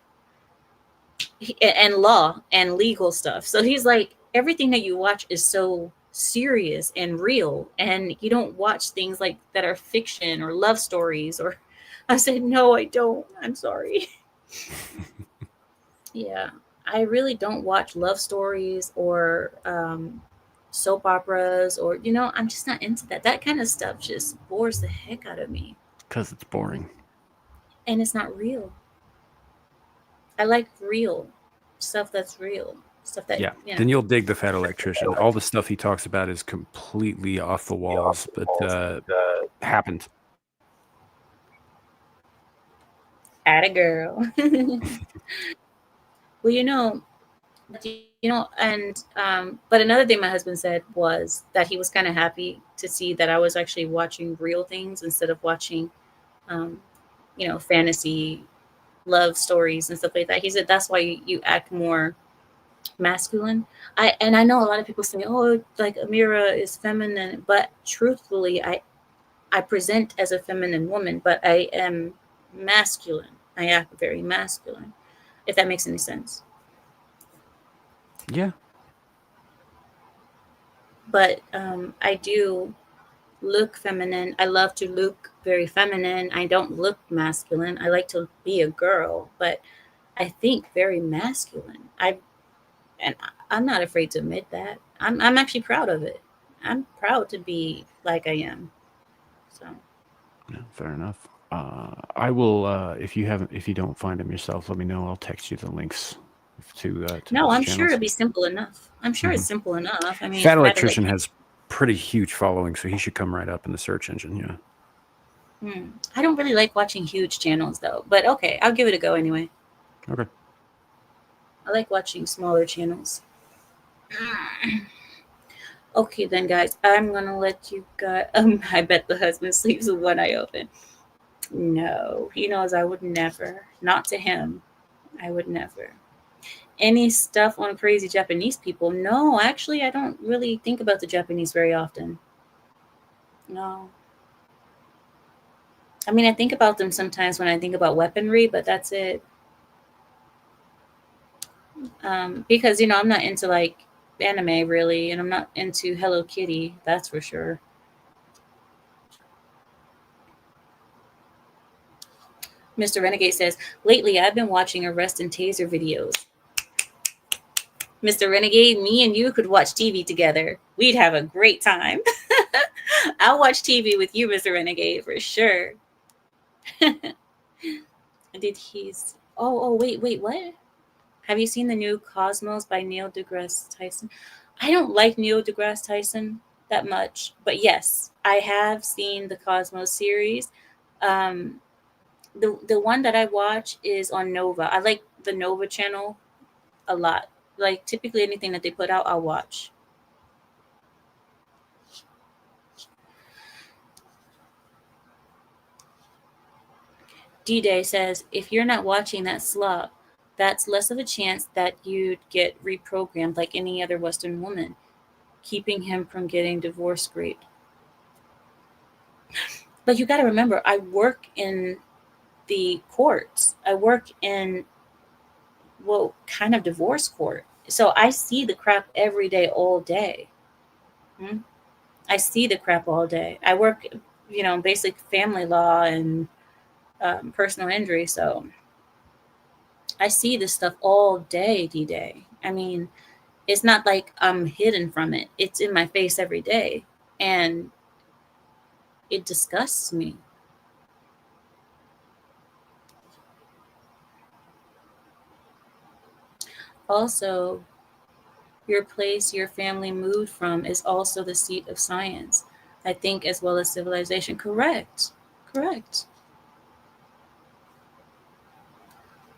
law and legal stuff. So he's like, everything that you watch is so serious and real, and you don't watch things like that are fiction or love stories. Or I said, no, I don't. I'm sorry. Yeah, I really don't watch love stories or soap operas, or I'm just not into that. That kind of stuff just bores the heck out of me,
Because it's boring.
and it's not real. I like real stuff that's real, stuff that
Yeah, then you'll dig the Fat Electrician. All the stuff he talks about is completely off the walls, but happened.
Atta girl. Well, and but another thing my husband said was that he was kind of happy to see that I was actually watching real things instead of watching, um, fantasy love stories and stuff like that. He said that's why you act more masculine. I know a lot of people say, oh, like Amira is feminine, but truthfully, I present as a feminine woman, but I am masculine. I act very masculine, if that makes any sense.
Yeah.
But I do look feminine. I love to look very feminine. I don't look masculine. I like to be a girl, but I think very masculine. And I'm not afraid to admit that. I'm actually proud of it. I'm proud to be like I am. So
Yeah, fair enough. I will if you don't find them yourself, let me know. I'll text you the links to
no,
those
I'm sure
channels.
it'll be simple enough. I'm sure it's simple enough. I mean,
Fat Electrician has pretty huge following, so he should come right up in the search engine. Yeah.
I don't really like watching huge channels though, but okay, I'll give it a go anyway.
Okay.
I like watching smaller channels. Okay, then, guys, I'm gonna let you go. I bet the husband sleeps with one eye open. No, he knows I would never. Not to him. I would never. Any stuff on crazy Japanese people? No, actually, I don't really think about the Japanese very often. No. I mean, I think about them sometimes when I think about weaponry, but that's it. Because I'm not into like anime really, and I'm not into Hello Kitty. That's for sure. Mr. Renegade says, lately I've been watching Arrest and Taser videos. Mr. Renegade, me and you could watch TV together. We'd have a great time. I'll watch TV with you, Mr. Renegade, for sure. Did he's wait, what? Have you seen the new Cosmos by Neil deGrasse Tyson? I don't like Neil deGrasse Tyson that much, but yes, I have seen the Cosmos series. The one that I watch is on Nova. I like the Nova channel a lot. Like typically anything that they put out, I'll watch. D-Day says, if you're not watching that slop, that's less of a chance that you'd get reprogrammed like any other Western woman, keeping him from getting divorce great. But you got to remember, I work in the courts. I work in, well, kind of divorce court. So I see the crap every day, all day. I see the crap all day. I work, basic family law and personal injury. So I see this stuff all day, D-Day. I mean, it's not like I'm hidden from it. It's in my face every day. And it disgusts me. Also, your place your family moved from is also the seat of science, I think, as well as civilization. Correct.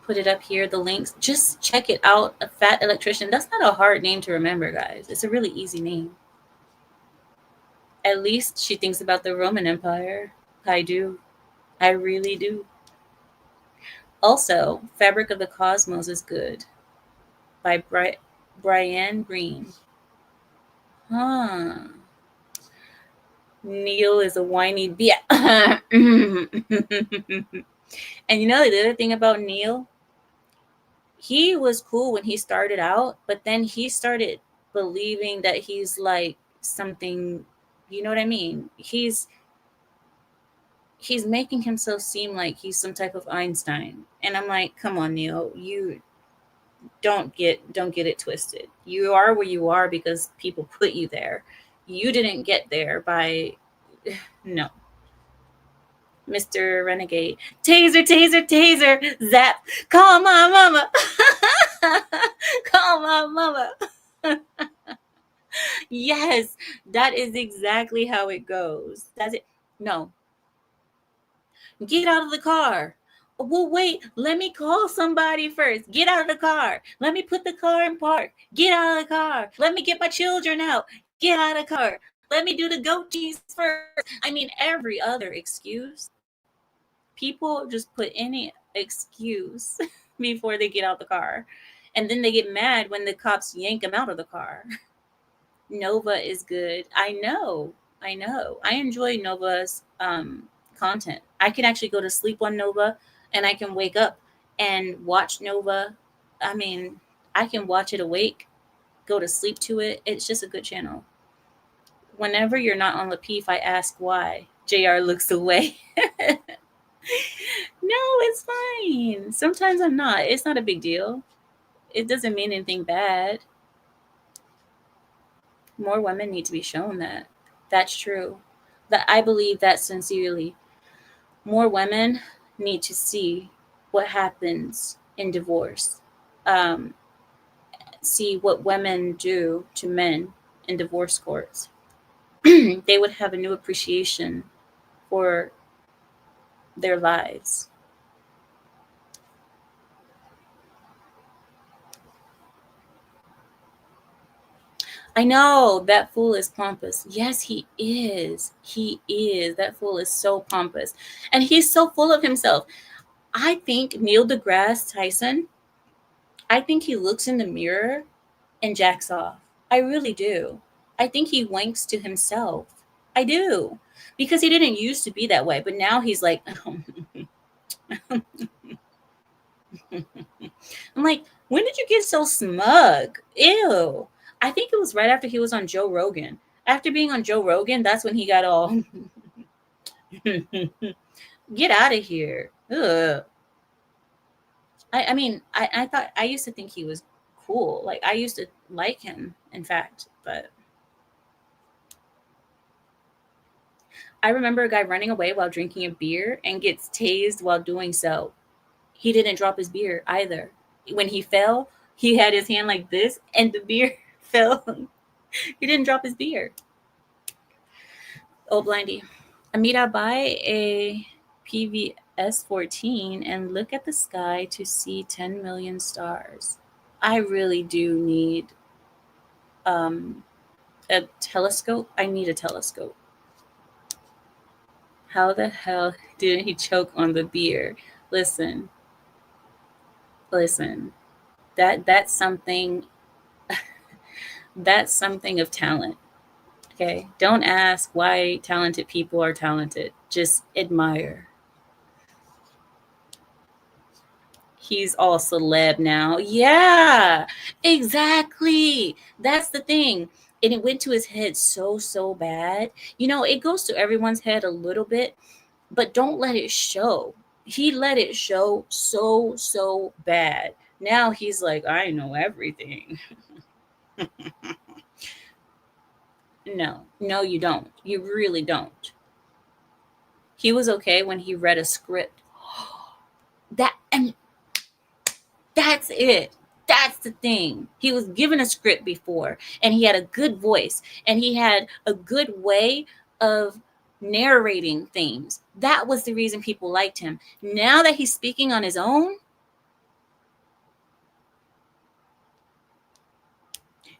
Put it up here, the links. Just check it out. A fat electrician. That's not a hard name to remember, guys. It's a really easy name. At least she thinks about the Roman Empire. I do. I really do. Also, Fabric of the Cosmos is good by Brian Green. Huh. Neil is a whiny bitch. And you know the other thing about Neil? He was cool when he started out, but then he started believing that he's like something, you know what I mean? He's making himself seem like he's some type of Einstein. And I'm like, come on, Neil, you don't get it twisted. You are where you are because people put you there. You didn't get there by no. Mr. Renegade. Taser, zap. Call my mama. Call my mama. Yes, that is exactly how it goes. That's it. No. Get out of the car. Well, wait, let me call somebody first. Get out of the car. Let me put the car in park. Get out of the car. Let me get my children out. Get out of the car. Let me do the goat cheese first. I mean, every other excuse. People just put any excuse before they get out the car. And then they get mad when the cops yank them out of the car. Nova is good. I know. I enjoy Nova's content. I can actually go to sleep on Nova and I can wake up and watch Nova. I mean, I can watch it awake, go to sleep to it. It's just a good channel. Whenever you're not on Lapeef, I ask why. JR looks away. No, it's fine. Sometimes I'm not. It's not a big deal. It doesn't mean anything bad. More women need to be shown that. That's true. That I believe that sincerely. More women need to see what happens in divorce. See what women do to men in divorce courts. They would have a new appreciation for their lives. I know that fool is pompous. Yes, he is. He is. That fool is so pompous. And he's so full of himself. I think Neil deGrasse Tyson, I think he looks in the mirror and jacks off. I really do. I think he wanks to himself. I do. Because he didn't used to be that way. But now he's like, I'm like, when did you get so smug? Ew. I think it was right after he was on Joe Rogan. After being on Joe Rogan, that's when he got all get out of here. Ugh. I mean, I thought I used to think he was cool. Like I used to like him, in fact, but I remember a guy running away while drinking a beer and gets tased while doing so. He didn't drop his beer either. When he fell, he had his hand like this and the beer fell. He didn't drop his beer. Oh, Blindy. Amita, buy a S14 and look at the sky to see 10 million stars. I really do need a telescope. I need a telescope. How the hell didn't he choke on the beer? Listen. That's something of talent. Okay? Don't ask why talented people are talented. Just admire. He's all celeb now. Yeah, exactly. That's the thing. And it went to his head so bad. You know, it goes to everyone's head a little bit, but don't let it show. He let it show so bad. Now he's like, I know everything. No, you don't. You really don't. He was okay when he read a script. And that's it. That's the thing. He was given a script before, and he had a good voice, and he had a good way of narrating things. That was the reason people liked him. Now that he's speaking on his own,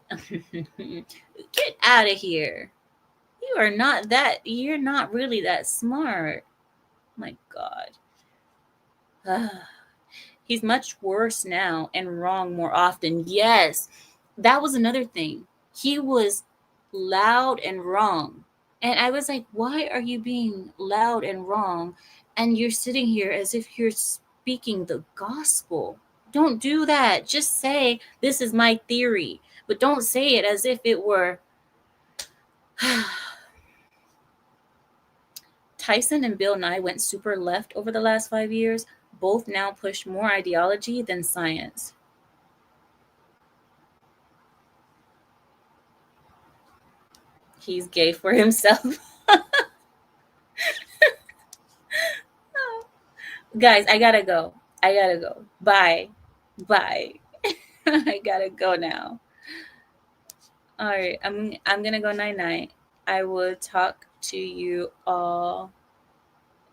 get out of here. You're not really that smart. My God. He's much worse now and wrong more often. Yes, that was another thing. He was loud and wrong. And I was like, why are you being loud and wrong? And you're sitting here as if you're speaking the gospel. Don't do that. Just say, this is my theory. But don't say it as if it were... Tyson and Bill Nye went super left over the last 5 years. Both now push more ideology than science. He's gay for himself. Guys, I gotta go. Bye. I gotta go now. All right, I'm gonna go night-night. I will talk to you all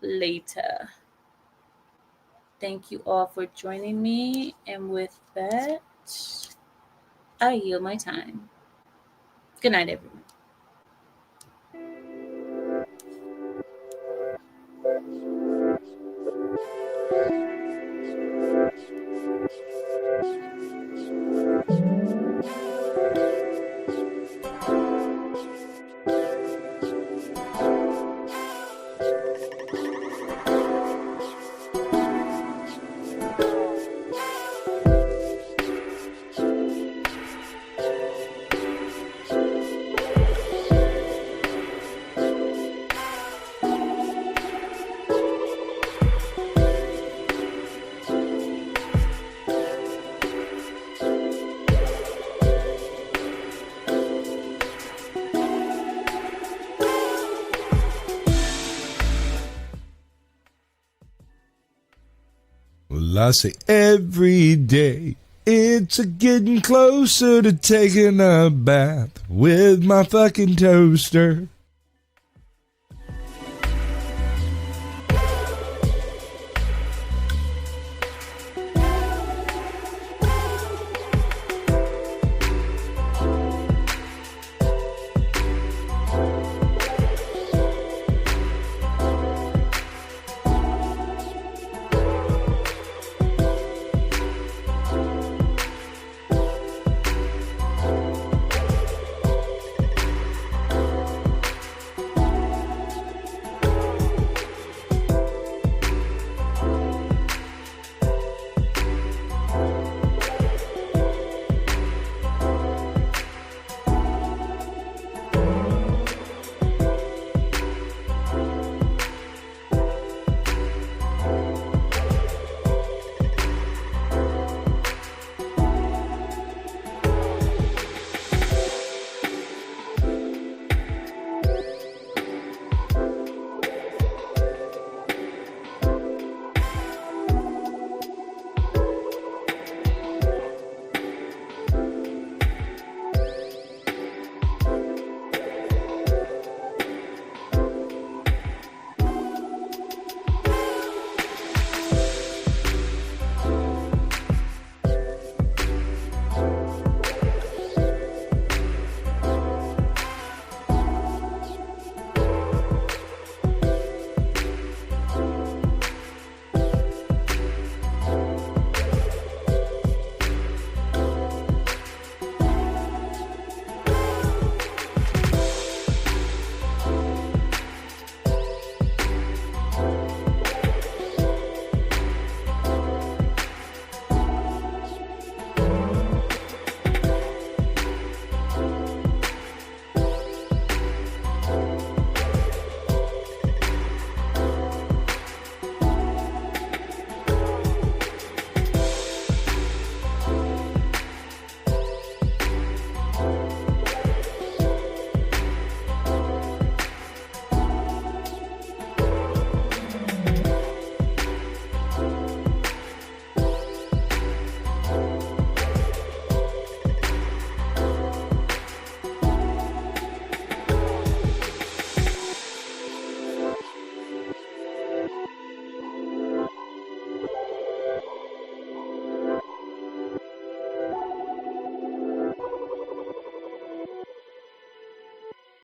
later. Thank you all for joining me. And with that, I yield my time. Good night, everyone.
Well, I say every day it's a getting closer to taking a bath with my fucking toaster.